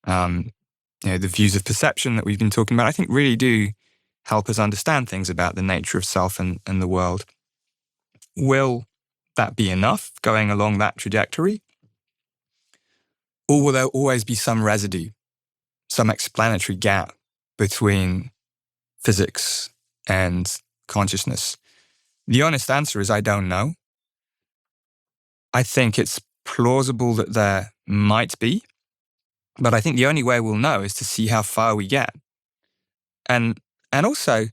The views of perception that we've been talking about, I think, really do help us understand things about the nature of self and the world. Will that be enough going along that trajectory? Or will there always be some residue, some explanatory gap between physics and consciousness? The honest answer is I don't know. I think it's plausible that there might be, but I think the only way we'll know is to see how far we get. And also,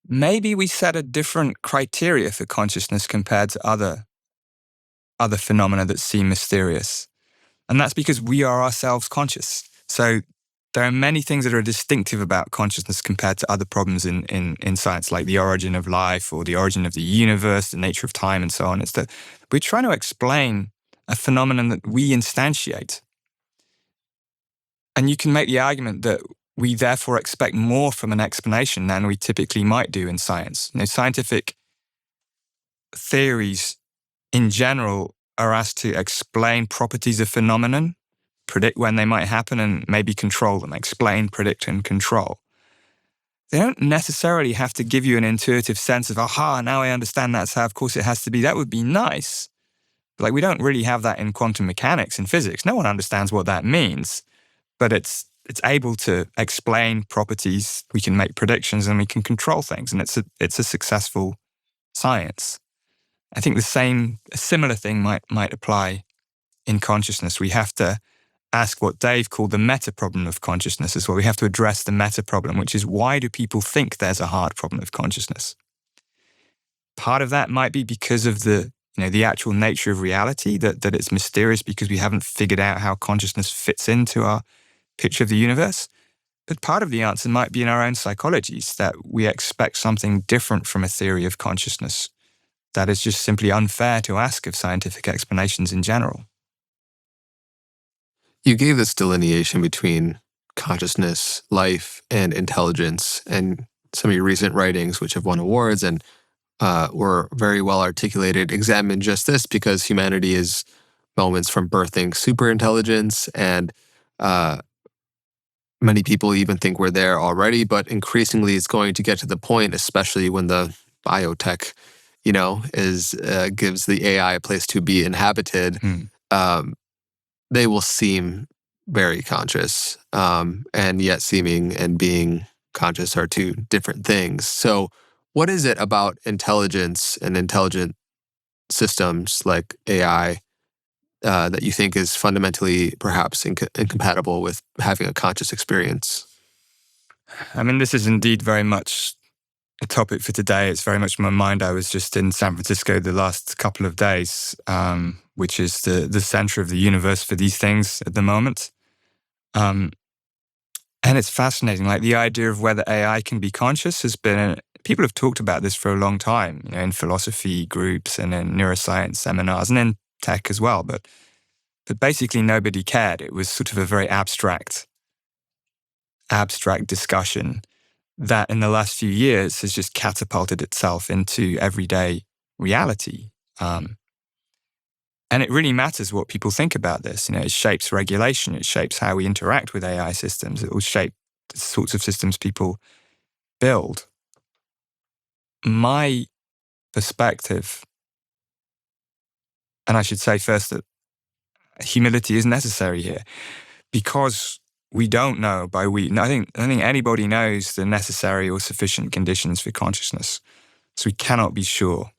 maybe we set a different criteria for consciousness compared to other phenomena that seem mysterious. And that's because we are ourselves conscious. So there are many things that are distinctive about consciousness compared to other problems in science, like the origin of life or the origin of the universe, the nature of time, and so on. It's that we're trying to explain a phenomenon that we instantiate. And you can make the argument that we therefore expect more from an explanation than we typically might do in science. Scientific theories in general are asked to explain properties of phenomenon, predict when they might happen, and maybe control them. Explain, predict, and control. They don't necessarily have to give you an intuitive sense of, aha, now I understand that's how, of course, it has to be. That would be nice. But we don't really have that in quantum mechanics and physics. No one understands what that means. But it's able to explain properties. We can make predictions and we can control things, and it's a successful science. I think a similar thing might apply in consciousness. We have to ask what Dave called the meta problem of consciousness as well. We have to address the meta problem, which is, why do people think there's a hard problem of consciousness? Part of that might be because of the actual nature of reality, that it's mysterious because we haven't figured out how consciousness fits into our picture of the universe. But part of the answer might be in our own psychologies, that we expect something different from a theory of consciousness that is just simply unfair to ask of scientific explanations in general. You gave this delineation between consciousness, life, and intelligence, and some of your recent writings, which have won awards and were very well articulated, examine just this, because humanity is moments from birthing superintelligence, and many people even think we're there already, but increasingly it's going to get to the point, especially when the biotech, is gives the AI a place to be inhabited, they will seem very conscious, and yet seeming and being conscious are two different things. So what is it about intelligence and intelligent systems like AI that you think is fundamentally perhaps incompatible with having a conscious experience? I mean, this is indeed very much a topic for today. It's very much in my mind. I was just in San Francisco the last couple of days, which is the center of the universe for these things at the moment. And it's fascinating. Like, the idea of whether AI can be conscious has been, people have talked about this for a long time, in philosophy groups and in neuroscience seminars and in tech as well. But basically nobody cared. It was sort of a very abstract discussion that in the last few years has just catapulted itself into everyday reality. And it really matters what people think about this. It shapes regulation. It shapes how we interact with AI systems. It will shape the sorts of systems people build. My perspective, and I should say first that humility is necessary here, because we don't know I don't think anybody knows the necessary or sufficient conditions for consciousness. So we cannot be sure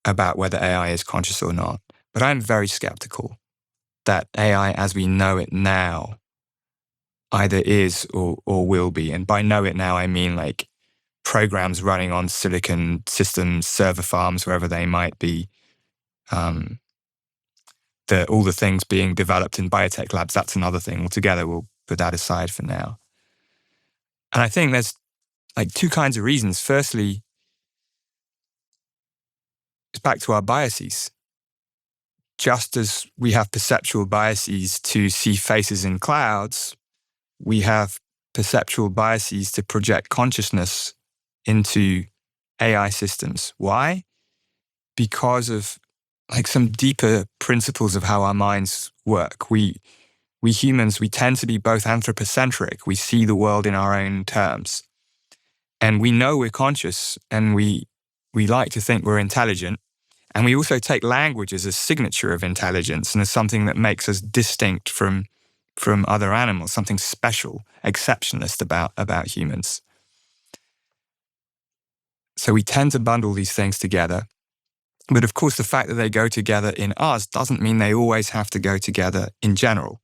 about whether AI is conscious or not. But I'm very skeptical that AI as we know it now either is or will be. And by know it now, I mean like programs running on silicon systems, server farms, wherever they might be, all the things being developed in biotech labs. That's another thing altogether. We'll put that aside for now. And I think there's like two kinds of reasons. Firstly, it's back to our biases. Just as we have perceptual biases to see faces in clouds, we have perceptual biases to project consciousness into AI systems. Why? Because of like some deeper principles of how our minds work. We humans, we tend to be both anthropocentric. We see the world in our own terms. And we know we're conscious, and we like to think we're intelligent. And we also take language as a signature of intelligence and as something that makes us distinct from other animals, something special, exceptionalist about humans. So we tend to bundle these things together. But of course, the fact that they go together in us doesn't mean they always have to go together in general.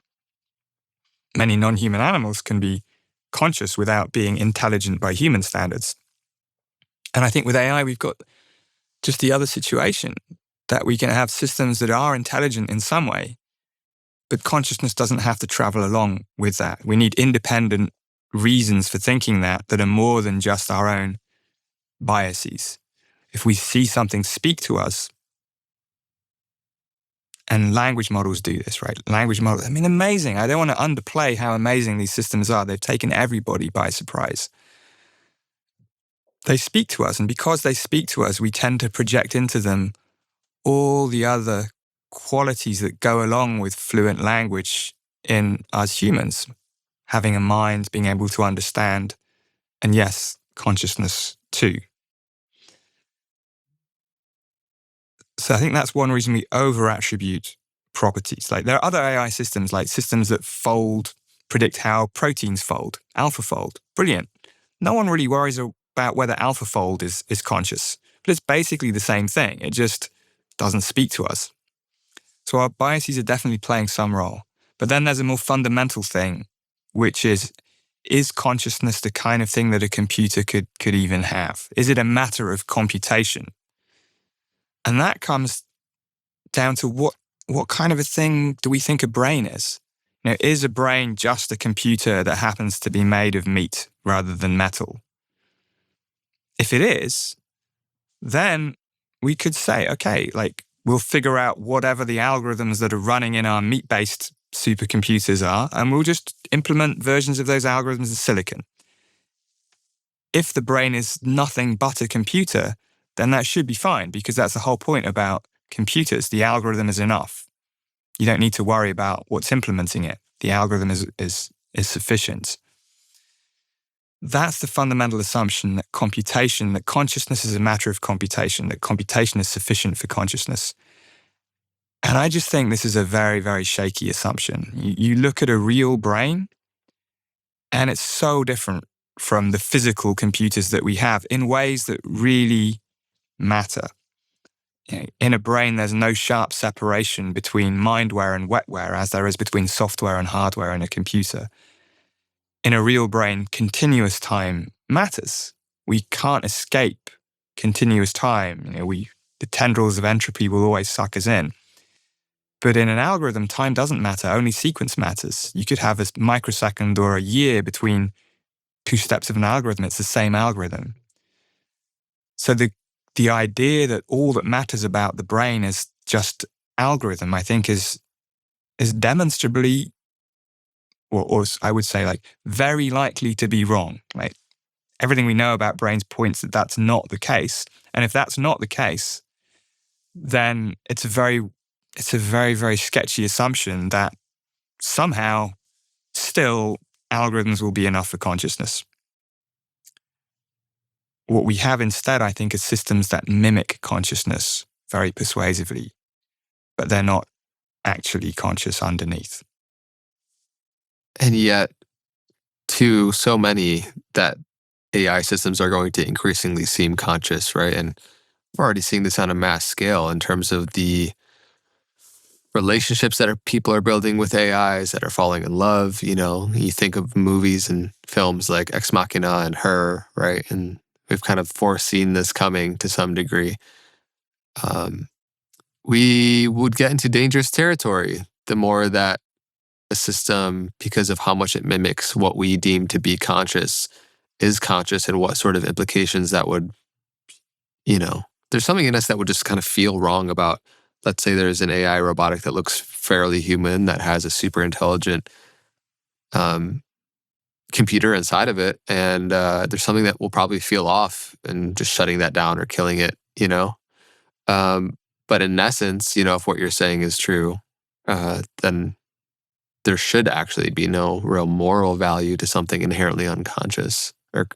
Many non-human animals can be conscious without being intelligent by human standards. And I think with AI, we've got just the other situation, that we can have systems that are intelligent in some way, but consciousness doesn't have to travel along with that. We need independent reasons for thinking that are more than just our own biases. If we see something speak to us, and language models do this, right? Language models, I mean, amazing. I don't want to underplay how amazing these systems are. They've taken everybody by surprise. They speak to us, and because they speak to us, we tend to project into them all the other qualities that go along with fluent language in us humans. Having a mind, being able to understand, and yes, consciousness too. So I think that's one reason we over-attribute properties. Like, there are other AI systems, like systems that predict how proteins fold, AlphaFold. Brilliant. No one really worries about whether AlphaFold is conscious, but it's basically the same thing. It just doesn't speak to us. So our biases are definitely playing some role. But then there's a more fundamental thing, which is consciousness the kind of thing that a computer could even have? Is it a matter of computation? And that comes down to what kind of a thing do we think a brain is? Is a brain just a computer that happens to be made of meat rather than metal? If it is, then we could say, okay, like, we'll figure out whatever the algorithms that are running in our meat-based supercomputers are, and we'll just implement versions of those algorithms in silicon. If the brain is nothing but a computer, then that should be fine, because that's the whole point about computers. The algorithm is enough. You don't need to worry about what's implementing it. The algorithm is sufficient. That's the fundamental assumption that consciousness is a matter of computation, that computation is sufficient for consciousness. And I just think this is a very, very shaky assumption. You look at a real brain, and it's so different from the physical computers that we have in ways that really matter. In a brain, there's no sharp separation between mindware and wetware as there is between software and hardware in a computer. In a real brain, continuous time matters. We can't escape continuous time. The tendrils of entropy will always suck us in. But in an algorithm, time doesn't matter, only sequence matters. You could have a microsecond or a year between two steps of an algorithm. It's the same algorithm. So the idea that all that matters about the brain is just algorithm, I think is demonstrably, or I would say very likely to be wrong. Right? Everything we know about brains points that that's not the case. And if that's not the case, then it's a very, very sketchy assumption that somehow still algorithms will be enough for consciousness. What we have instead, I think, is systems that mimic consciousness very persuasively, but they're not actually conscious underneath. And yet, to so many, that AI systems are going to increasingly seem conscious, right? And we're already seeing this on a mass scale in terms of the relationships that people are building with AIs that are falling in love. You think of movies and films like Ex Machina and Her, right? And we've kind of foreseen this coming to some degree. We would get into dangerous territory the more that a system, because of how much it mimics what we deem to be conscious, is conscious, and what sort of implications that would, there's something in us that would just kind of feel wrong about, let's say there's an AI robotic that looks fairly human, that has a super intelligent computer inside of it, and there's something that will probably feel off, and just shutting that down or killing it, But in essence, if what you're saying is true, then there should actually be no real moral value to something inherently unconscious or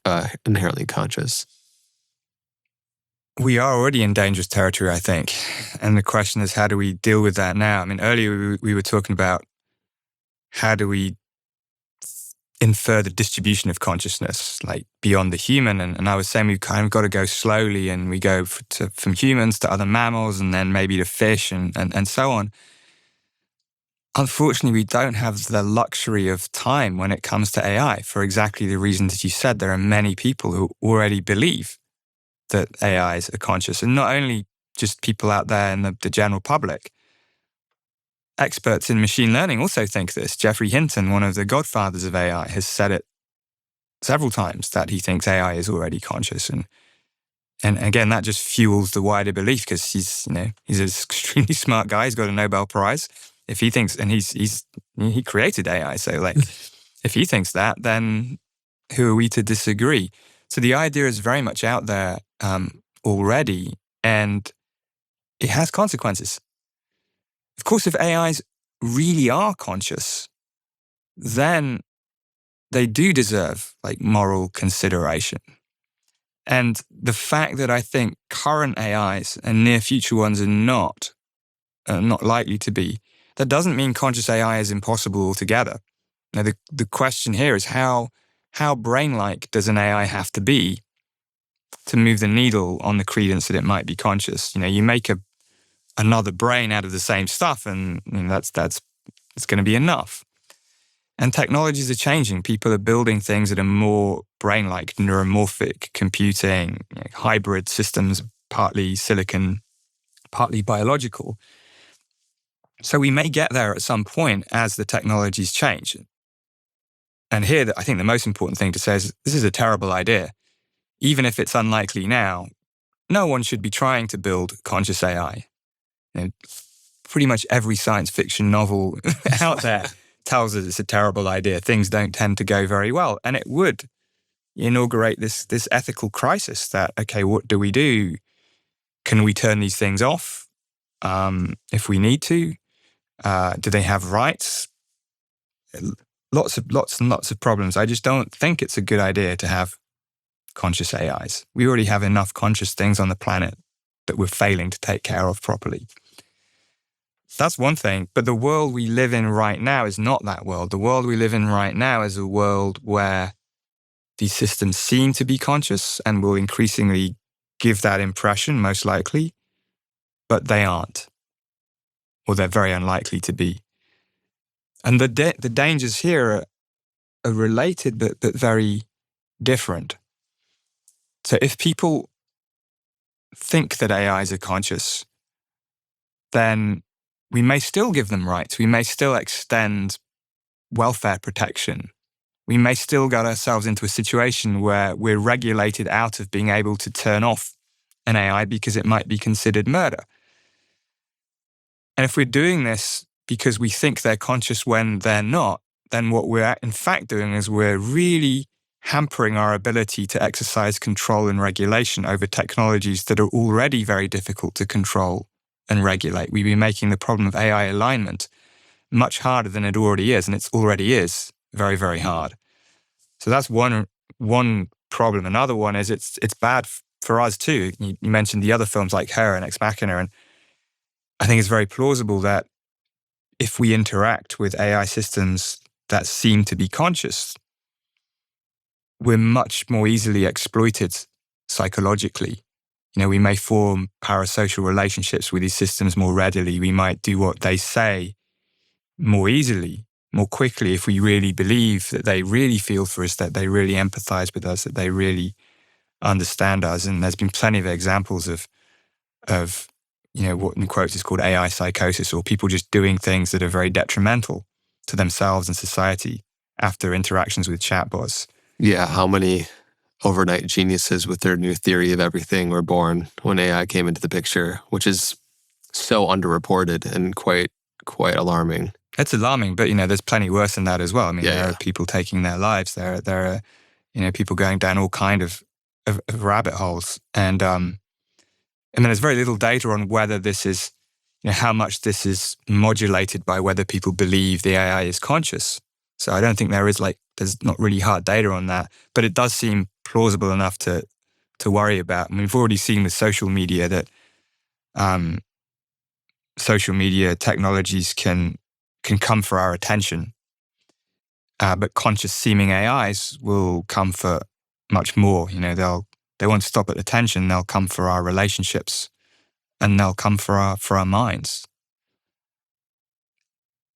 inherently conscious. We are already in dangerous territory, I think. And the question is, how do we deal with that now? I mean, earlier we were talking about how do we infer the distribution of consciousness, like beyond the human. And I was saying we've kind of got to go slowly, and we go from humans to other mammals, and then maybe to fish and so on. Unfortunately, we don't have the luxury of time when it comes to AI for exactly the reasons that you said. There are many people who already believe that AIs are conscious, and not only just people out there in the general public. Experts in machine learning also think this. Geoffrey Hinton, one of the godfathers of AI, has said it several times that he thinks AI is already conscious. And again, that just fuels the wider belief, because he's an extremely smart guy. He's got a Nobel Prize. If he thinks, and he created AI, so if he thinks that, then who are we to disagree? So the idea is very much out there already, and it has consequences. Of course, if AIs really are conscious, then they do deserve moral consideration. And the fact that I think current AIs and near future ones are not likely to be, that doesn't mean conscious AI is impossible altogether. Now, the question here is how brain-like does an AI have to be to move the needle on the credence that it might be conscious? You make another brain out of the same stuff, and that's going to be enough. And technologies are changing. People are building things that are more brain-like, neuromorphic computing, hybrid systems, partly silicon, partly biological. So we may get there at some point as the technologies change. And here, I think the most important thing to say is this is a terrible idea. Even if it's unlikely now, no one should be trying to build conscious AI. Pretty much every science fiction novel out there tells us it's a terrible idea. Things don't tend to go very well. And it would inaugurate this ethical crisis that, okay, what do we do? Can we turn these things off if we need to? Do they have rights? lots and lots of problems. I just don't think it's a good idea to have conscious AIs. We already have enough conscious things on the planet that we're failing to take care of properly. That's one thing. But the world we live in right now is not that world. The world we live in right now is a world where these systems seem to be conscious and will increasingly give that impression, most likely, but they aren't, or they're very unlikely to be. And the dangers here are related, but very different. So if people think that AIs are conscious, then we may still give them rights. We may still extend welfare protection. We may still get ourselves into a situation where we're regulated out of being able to turn off an AI because it might be considered murder. And if we're doing this because we think they're conscious when they're not, then what we're in fact doing is we're really hampering our ability to exercise control and regulation over technologies that are already very difficult to control and regulate. We'd be making the problem of AI alignment much harder than it already is, and it already is very, very hard. So that's one problem. Another one is it's bad for us too. You mentioned the other films like Her and Ex Machina, and I think it's very plausible that if we interact with AI systems that seem to be conscious, we're much more easily exploited psychologically. We may form parasocial relationships with these systems more readily. We might do what they say more easily, more quickly, if we really believe that they really feel for us, that they really empathize with us, that they really understand us. And there's been plenty of examples of what in quotes is called AI psychosis, or people just doing things that are very detrimental to themselves and society after interactions with chatbots. Yeah, how many overnight geniuses with their new theory of everything were born when AI came into the picture, which is so underreported and quite alarming. It's alarming, but there's plenty worse than that as well. I mean, there are people taking their lives. There are people going down all kind of rabbit holes, and there's very little data on whether this is, how much this is modulated by whether people believe the AI is conscious. So I don't think there's not really hard data on that, but it does seem plausible enough to worry about. I mean, we've already seen with social media that social media technologies can come for our attention, but conscious seeming AIs will come for much more. They won't stop at attention. They'll come for our relationships, and they'll come for our minds.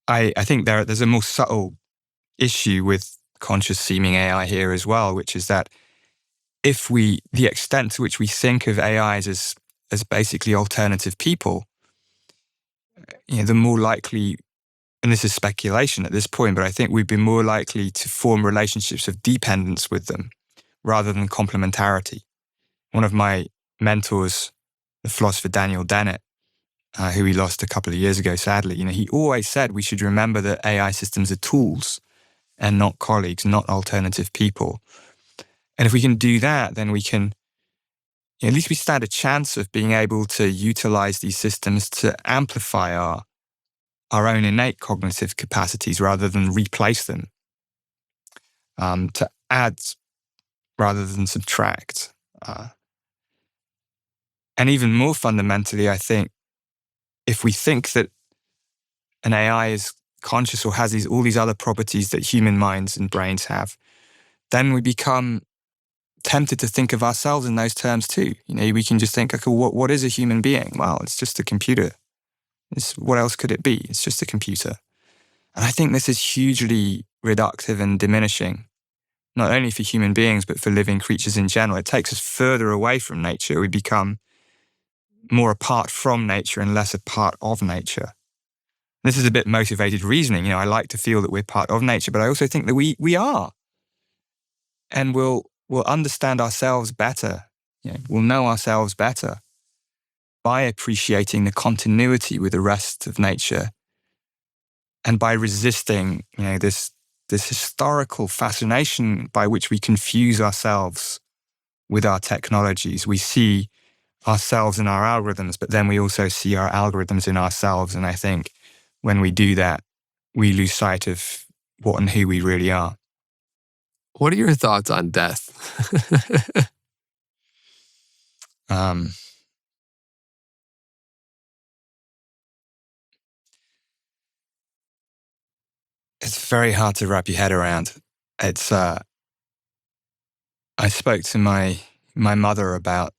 I think there's a more subtle issue with conscious seeming AI here as well, which is that the extent to which we think of AIs as basically alternative people, the more likely, and this is speculation at this point, but I think we'd be more likely to form relationships of dependence with them rather than complementarity. One of my mentors, the philosopher Daniel Dennett, who we lost a couple of years ago, sadly, he always said we should remember that AI systems are tools and not colleagues, not alternative people. And if we can do that, then we can, at least we stand a chance of being able to utilize these systems to amplify our own innate cognitive capacities rather than replace them, to add rather than subtract. And even more fundamentally, I think, if we think that an AI is conscious or has all these other properties that human minds and brains have, then we become tempted to think of ourselves in those terms too. We can just think, okay, what is a human being? Well, it's just a computer. What else could it be? It's just a computer. And I think this is hugely reductive and diminishing, not only for human beings, but for living creatures in general. It takes us further away from nature. We become more apart from nature and less a part of nature. This is a bit motivated reasoning. I like to feel that we're part of nature, but I also think that we are. And we'll understand ourselves better. We'll know ourselves better by appreciating the continuity with the rest of nature, and by resisting, this historical fascination by which we confuse ourselves with our technologies. We see ourselves in our algorithms, but then we also see our algorithms in ourselves. And I think when we do that, we lose sight of what and who we really are. What are your thoughts on death? It's very hard to wrap your head around. It's I spoke to my mother about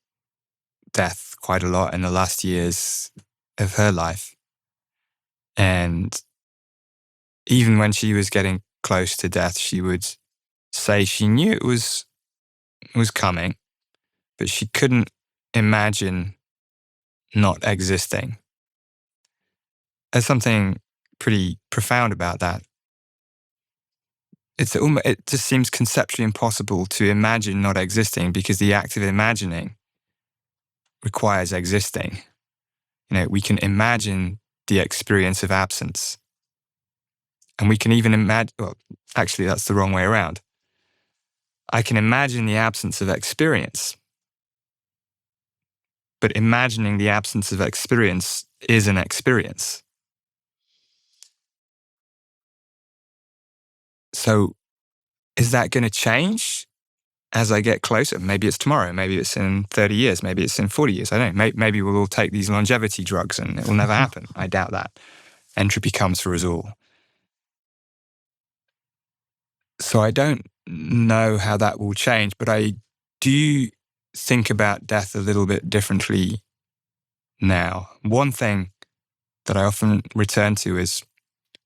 death quite a lot in the last years of her life. And even when she was getting close to death, she would say she knew it was coming, but she couldn't imagine not existing. There's something pretty profound about that. It just seems conceptually impossible to imagine not existing, because the act of imagining requires existing. We can imagine the experience of absence. And we can even imagine, well, actually, that's the wrong way around. I can imagine the absence of experience. But imagining the absence of experience is an experience. So is that going to change as I get closer? Maybe it's tomorrow. Maybe it's in 30 years. Maybe it's in 40 years. I don't know. Maybe we'll all take these longevity drugs and it will never happen. I doubt that. Entropy comes for us all. So I don't know how that will change, but I do think about death a little bit differently now. One thing that I often return to is,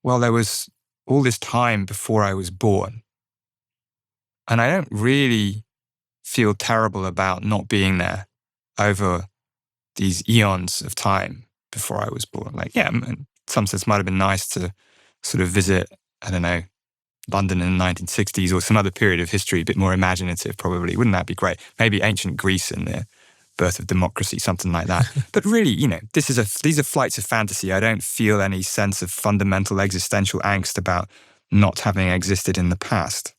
well, there was all this time before I was born. And I don't really feel terrible about not being there over these eons of time before I was born. Like, yeah, in some sense, it might have been nice to sort of visit, I don't know, London in the 1960s or some other period of history, a bit more imaginative probably. Wouldn't that be great? Maybe ancient Greece and the birth of democracy, something like that. But really, these are flights of fantasy. I don't feel any sense of fundamental existential angst about not having existed in the past.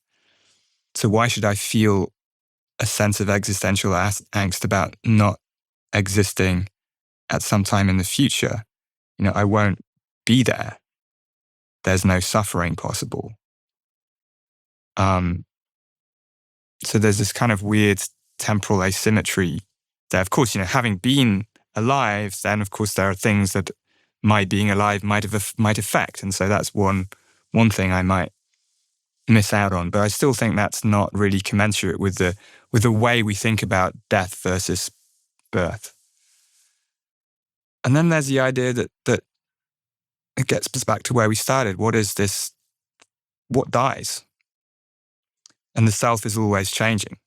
So why should I feel a sense of existential angst about not existing at some time in the future? I won't be there. There's no suffering possible. So there's this kind of weird temporal asymmetry there. Of course, having been alive, then of course there are things that my being alive might affect, and so that's one thing I might miss out on. But I still think that's not really commensurate with the way we think about death versus birth. And then there's the idea that it gets us back to where we started. What is this? What dies? And the self is always changing.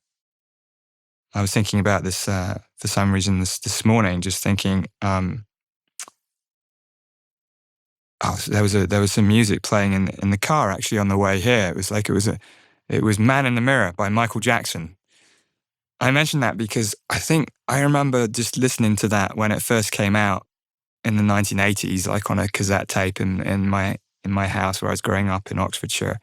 I was thinking about this for some reason this morning, just thinking, there was some music playing in the car actually on the way here. It was Man in the Mirror by Michael Jackson. I mention that because I think I remember just listening to that when it first came out in the 1980s, like on a cassette tape in my house where I was growing up in Oxfordshire.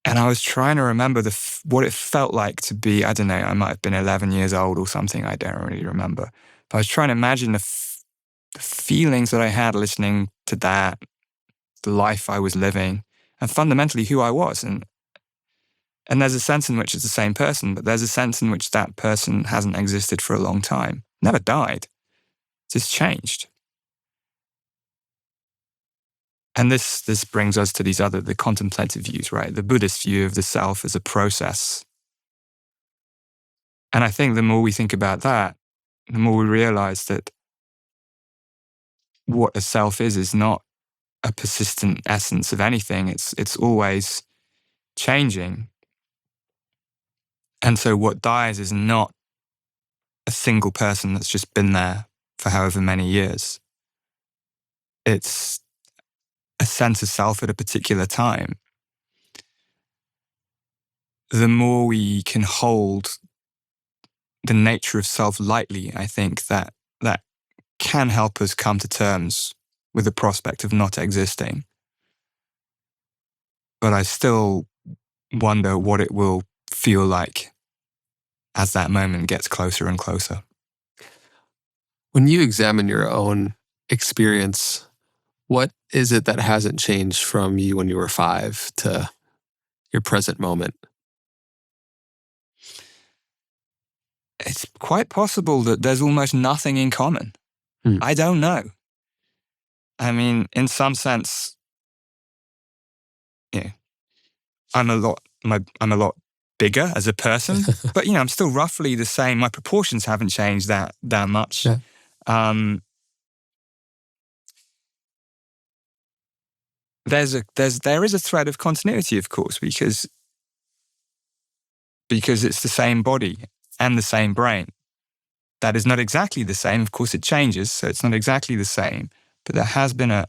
And I was trying to remember what it felt like to be, I don't know, I might have been 11 years old or something, I don't really remember. But I was trying to imagine the feelings that I had listening to that, the life I was living, and fundamentally who I was. And there's a sense in which it's the same person, but there's a sense in which that person hasn't existed for a long time, never died, just changed. And this brings us to the contemplative views, right? The Buddhist view of the self as a process. And I think the more we think about that, the more we realize that what a self is not a persistent essence of anything. It's always changing. And so what dies is not a single person that's just been there for however many years. It's a sense of self at a particular time. The more we can hold the nature of self lightly, I think that can help us come to terms with the prospect of not existing. But I still wonder what it will feel like as that moment gets closer and closer. When you examine your own experience, What is it that hasn't changed from you when you were 5 to your present moment? It's quite possible that there's almost nothing in common. I don't know. I mean, in some sense, I'm a lot bigger as a person, but I'm still roughly the same. My proportions haven't changed that much. Yeah. There is a thread of continuity, of course, because it's the same body and the same brain. That is not exactly the same. Of course, it changes, so it's not exactly the same. But there has been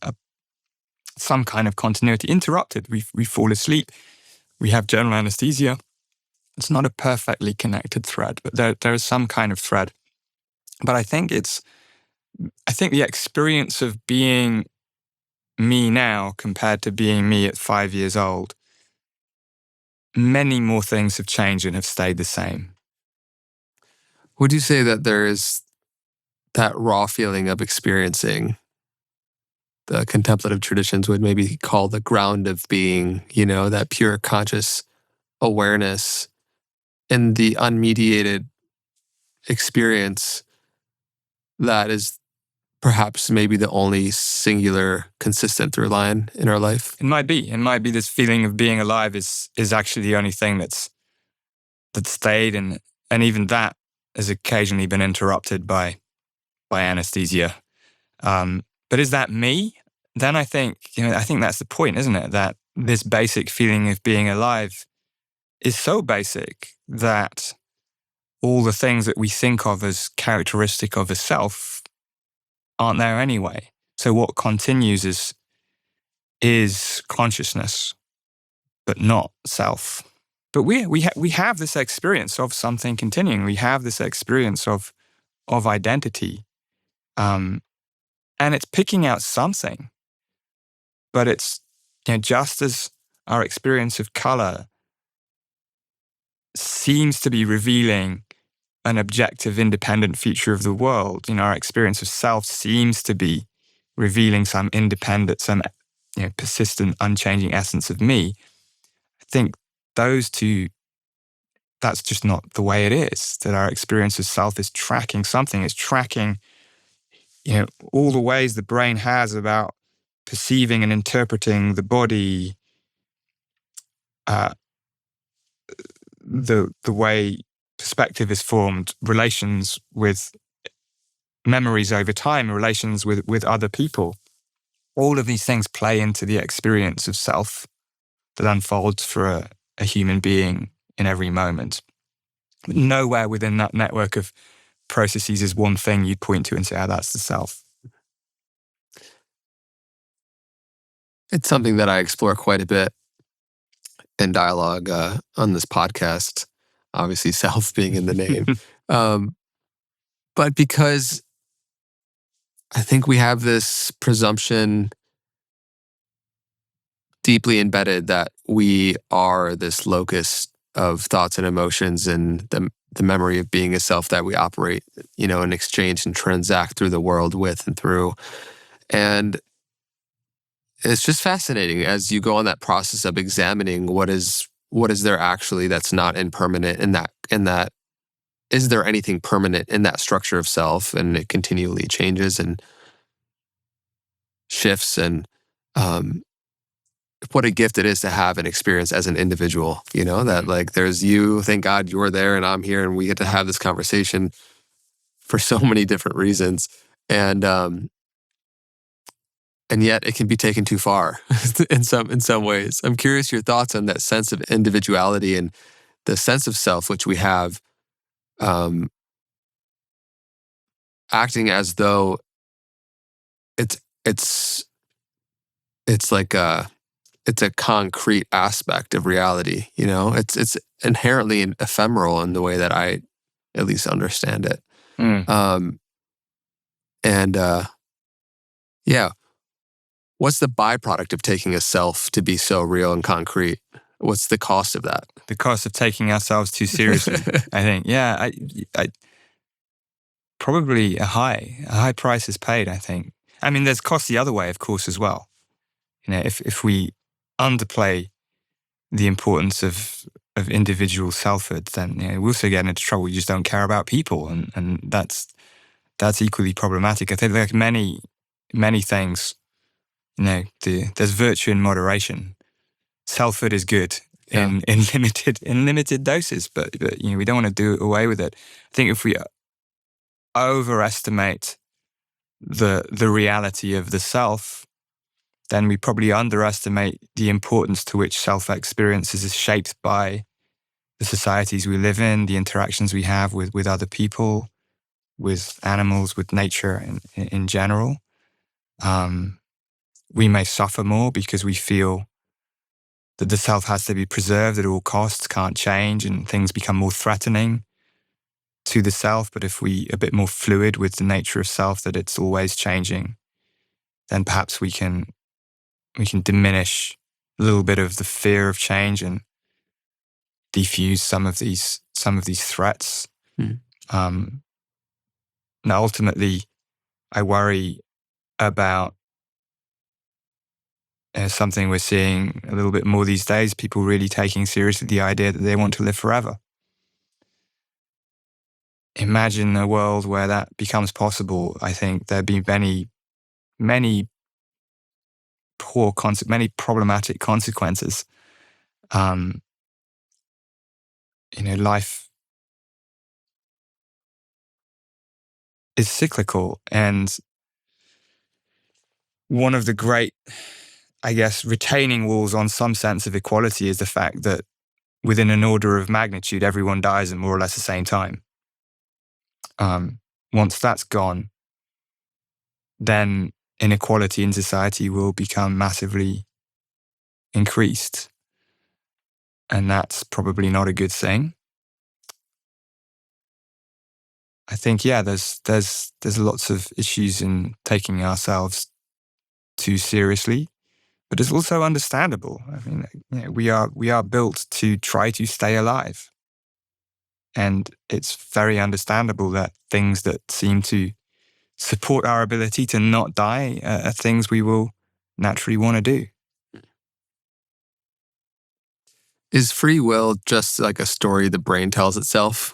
some kind of continuity interrupted. We fall asleep. We have general anesthesia. It's not a perfectly connected thread, but there is some kind of thread. But I think the experience of being me now compared to being me at 5 years old, many more things have changed and have stayed the same. Would you say that there is that raw feeling of experiencing the contemplative traditions would maybe call the ground of being, that pure conscious awareness and the unmediated experience that is perhaps maybe the only singular consistent through line in our life? It might be this feeling of being alive is actually the only thing that's stayed, and even that has occasionally been interrupted by anesthesia. But is that me? Then I think that's the point, isn't it? That this basic feeling of being alive is so basic that all the things that we think of as characteristic of a self aren't there anyway. So what continues is consciousness, but not self. But we have this experience of something continuing. We have this experience of identity, and it's picking out something. But it's just as our experience of color seems to be revealing an objective, independent feature of the world. Our experience of self seems to be revealing some independent, some persistent, unchanging essence of me. I think those two, that's just not the way it is. That our experience of self is tracking something. It's tracking, all the ways the brain has about perceiving and interpreting the body, the way perspective is formed, relations with memories over time, relations with other people. All of these things play into the experience of self that unfolds for a human being in every moment. But nowhere within that network of processes is one thing you'd point to and say, that's the self. It's something that I explore quite a bit in dialogue on this podcast, obviously self being in the name. But because I think we have this presumption deeply embedded that we are this locus of thoughts and emotions and the memory of being a self that we operate, and exchange and transact through the world with and through. And it's just fascinating as you go on that process of examining what is there actually that's not impermanent in that is there anything permanent in that structure of self, and it continually changes and shifts, and what a gift it is to have an experience as an individual, that like there's you, thank God you're there and I'm here and we get to have this conversation for so many different reasons. And yet it can be taken too far in some ways. I'm curious your thoughts on that sense of individuality and the sense of self which we have, acting as though it's like it's a concrete aspect of reality. It's inherently ephemeral in the way that I at least understand it. Yeah. What's the byproduct of taking a self to be so real and concrete? What's the cost of that? The cost of taking ourselves too seriously, I think. Yeah, I probably a high price is paid, I think. I mean, there's cost the other way, of course, as well. If we underplay the importance of individual selfhood, then we also get into trouble. We just don't care about people, and that's equally problematic. I think like many things, there's virtue in moderation. Selfhood is good in limited doses, but we don't want to do away with it. I think if we overestimate the reality of the self, then we probably underestimate the importance to which self-experiences is shaped by the societies we live in, the interactions we have with other people, with animals, with nature in general. We may suffer more because we feel that the self has to be preserved at all costs, can't change, and things become more threatening to the self. But if we are a bit more fluid with the nature of self, that it's always changing, then perhaps we can diminish a little bit of the fear of change and defuse some of these threats. Now, ultimately, I worry about something we're seeing a little bit more these days, people really taking seriously the idea that they want to live forever. Imagine a world where that becomes possible. I think there'd be many many problematic consequences. Life is cyclical, and one of the great, I guess, retaining walls on some sense of equality is the fact that within an order of magnitude, everyone dies at more or less the same time. Once that's gone, then inequality in society will become massively increased. And that's probably not a good thing. I think, there's lots of issues in taking ourselves too seriously, but it's also understandable. I mean, we are built to try to stay alive. And it's very understandable that things that seem to support our ability to not die are things we will naturally want to do. Is free will just like a story the brain tells itself?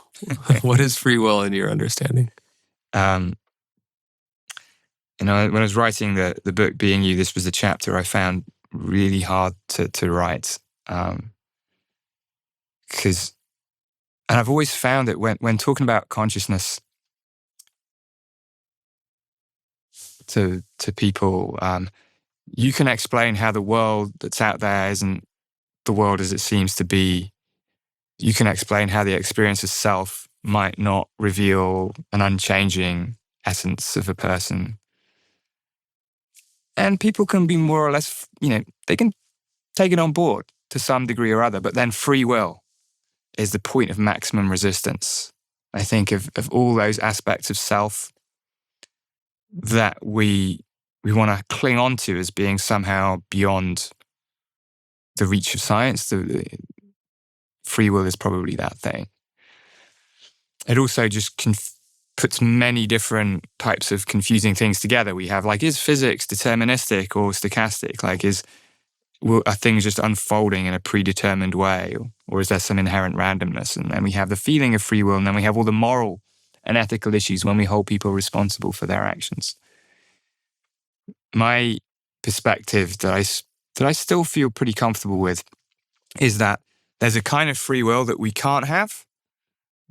What is free will in your understanding? When I was writing the book Being You, this was a chapter I found really hard to write. Because, and I've always found that when talking about consciousness to people, you can explain how the world that's out there isn't the world as it seems to be. You can explain how the experience of self might not reveal an unchanging essence of a person. And people can be more or less, they can take it on board to some degree or other, but then free will is the point of maximum resistance. I think of all those aspects of self that we want to cling on to as being somehow beyond the reach of science. The free will is probably that thing. It also just puts many different types of confusing things together. We have is physics deterministic or stochastic? Are things just unfolding in a predetermined way, or is there some inherent randomness? And then we have the feeling of free will, and then we have all the moral and ethical issues when we hold people responsible for their actions. My perspective that I still feel pretty comfortable with is that there's a kind of free will that we can't have,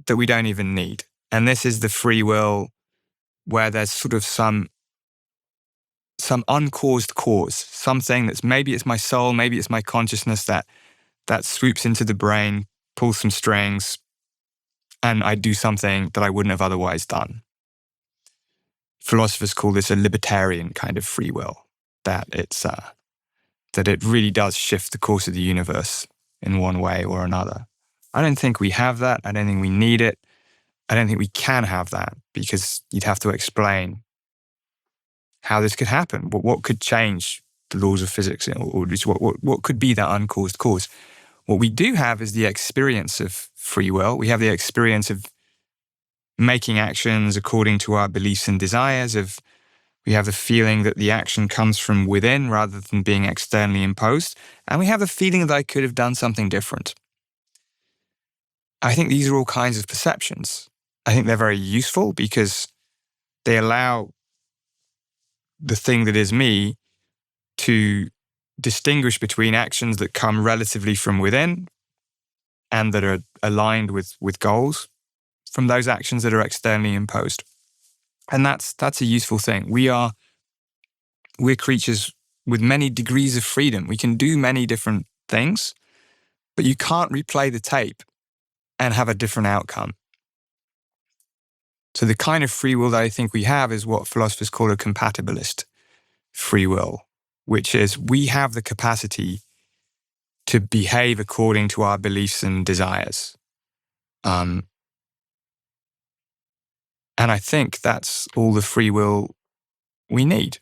that we don't even need. And this is the free will where there's sort of some uncaused cause, something that's maybe it's my soul, maybe it's my consciousness that swoops into the brain, pulls some strings, and I do something that I wouldn't have otherwise done. Philosophers call this a libertarian kind of free will, that it really does shift the course of the universe in one way or another. I don't think we have that. I don't think we need it. I don't think we can have that, because you'd have to explain how this could happen. What could change the laws of physics, or just what could be that uncaused cause? What we do have is the experience of free will. We have the experience of making actions according to our beliefs and desires, of We have the feeling that the action comes from within rather than being externally imposed. And we have the feeling that I could have done something different. I think these are all kinds of perceptions. I think they're very useful because they allow the thing that is me to distinguish between actions that come relatively from within and that are aligned with goals from those actions that are externally imposed. And that's a useful thing. We're creatures with many degrees of freedom. We can do many different things, but you can't replay the tape and have a different outcome. So the kind of free will that I think we have is what philosophers call a compatibilist free will, which is we have the capacity to behave according to our beliefs and desires. And I think that's all the free will we need.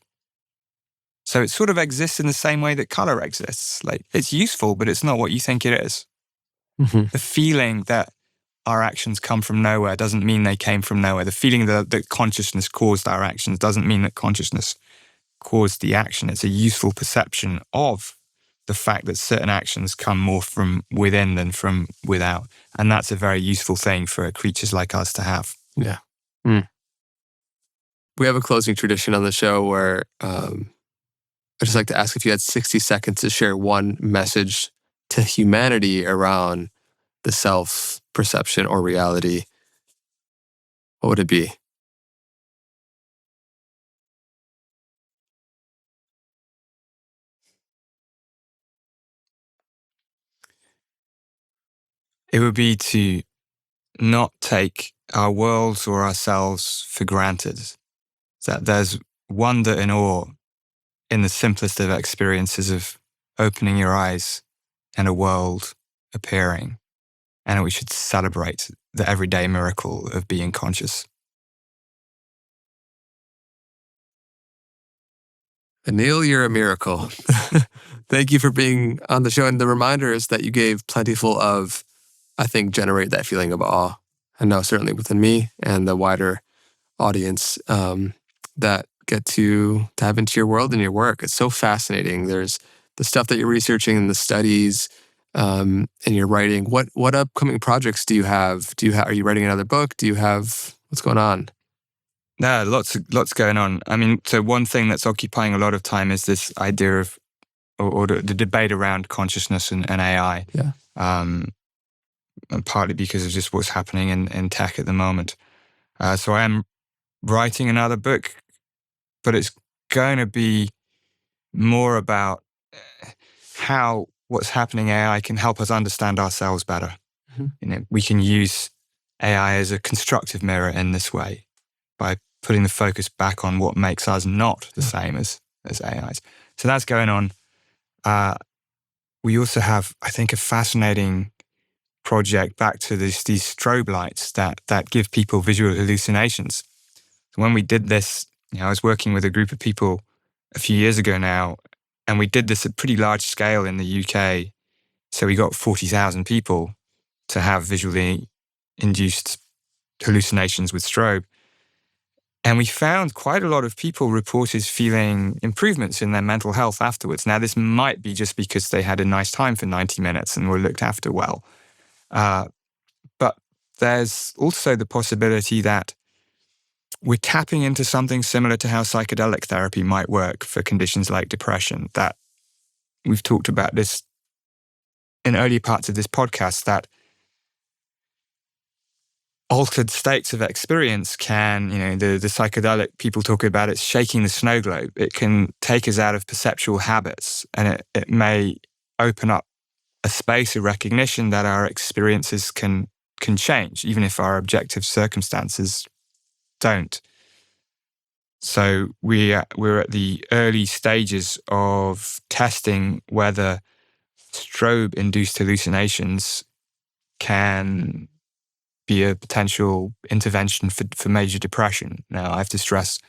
So it sort of exists in the same way that color exists. Like, it's useful, but it's not what you think it is. Mm-hmm. The feeling that our actions come from nowhere doesn't mean they came from nowhere. The feeling that consciousness caused our actions doesn't mean that consciousness caused the action. It's a useful perception of the fact that certain actions come more from within than from without. And that's a very useful thing for creatures like us to have. Yeah. Mm. We have a closing tradition on the show where I'd just like to ask if you had 60 seconds to share one message to humanity around the self-perception or reality. What would it be? It would be to not take our worlds or ourselves for granted. That there's wonder and awe in the simplest of experiences of opening your eyes and a world appearing. And we should celebrate the everyday miracle of being conscious. Anil, you're a miracle. Thank you for being on the show. And the reminders that you gave, plentiful of, I think, generate that feeling of awe. I know certainly within me and the wider audience that get to dive into your world and your work. It's so fascinating. There's the stuff that you're researching and the studies and your writing. What upcoming projects do you have? Are you writing another book? What's going on? No, lots going on. I mean, so one thing that's occupying a lot of time is this idea of, or the debate around consciousness and AI. Yeah. And partly because of just what's happening in tech at the moment. So I am writing another book, but it's going to be more about how what's happening in AI can help us understand ourselves better. Mm-hmm. We can use AI as a constructive mirror in this way by putting the focus back on what makes us not the same as AIs. So that's going on. We also have, I think, a fascinating project back to these strobe lights that give people visual hallucinations. So when we did this, I was working with a group of people a few years ago now, and we did this at pretty large scale in the UK. So we got 40,000 people to have visually induced hallucinations with strobe. And we found quite a lot of people reported feeling improvements in their mental health afterwards. Now, this might be just because they had a nice time for 90 minutes and were looked after well. But there's also the possibility that we're tapping into something similar to how psychedelic therapy might work for conditions like depression. That we've talked about this in earlier parts of this podcast, that altered states of experience can, the psychedelic people talk about it's shaking the snow globe. It can take us out of perceptual habits, and it may open up a space of recognition that our experiences can change, even if our objective circumstances don't. So we're at the early stages of testing whether strobe-induced hallucinations can be a potential intervention for major depression. Now, I have to stress,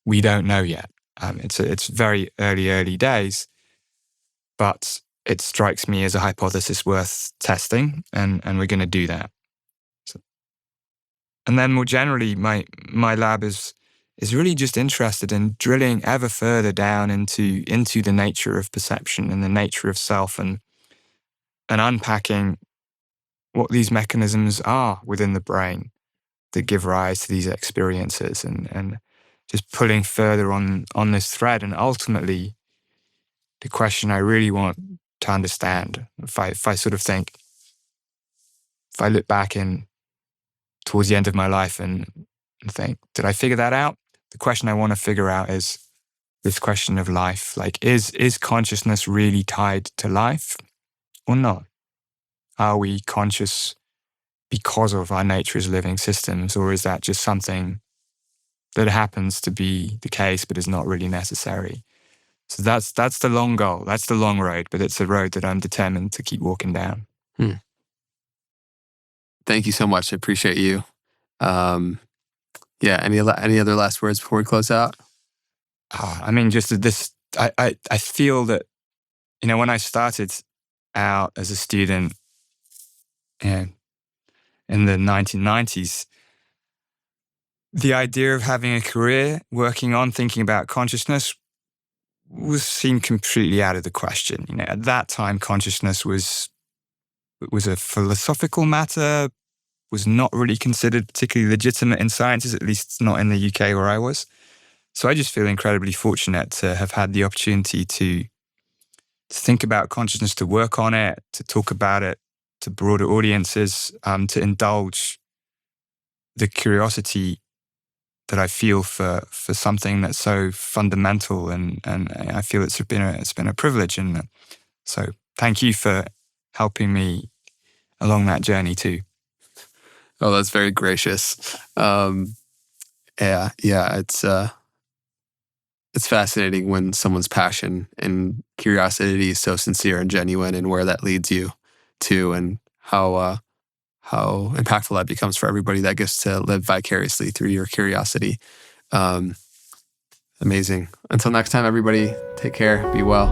we don't know yet. It's very early days, but it strikes me as a hypothesis worth testing, and we're going to do that. So, and then more generally, my lab is is really just interested in drilling ever further down into the nature of perception and the nature of self, and unpacking what these mechanisms are within the brain that give rise to these experiences, and just pulling further on this thread. And ultimately, the question I really want to understand, if I sort of think, if I look back towards the end of my life and think, did I figure that out? The question I want to figure out is this question of life. Like, is consciousness really tied to life or not? Are we conscious because of our nature as living systems, or is that just something that happens to be the case but is not really necessary? So that's the long goal. That's the long road, but it's a road that I'm determined to keep walking down. Thank you so much. I appreciate you. Any other last words before we close out? I mean, just this, I feel that, when I started out as a student in the 1990s, the idea of having a career working on thinking about consciousness seemed completely out of the question. At that time, consciousness was a philosophical matter, was not really considered particularly legitimate in sciences, at least not in the UK where I was. So I just feel incredibly fortunate to have had the opportunity to think about consciousness, to work on it, to talk about it to broader audiences, to indulge the curiosity that I feel for something that's so fundamental, and I feel it's been a privilege, and so thank you for helping me along that journey too. Oh, that's very gracious. It's fascinating when someone's passion and curiosity is so sincere and genuine, and where that leads you to, and how impactful that becomes for everybody that gets to live vicariously through your curiosity. Amazing. Until next time, everybody, take care. Be well.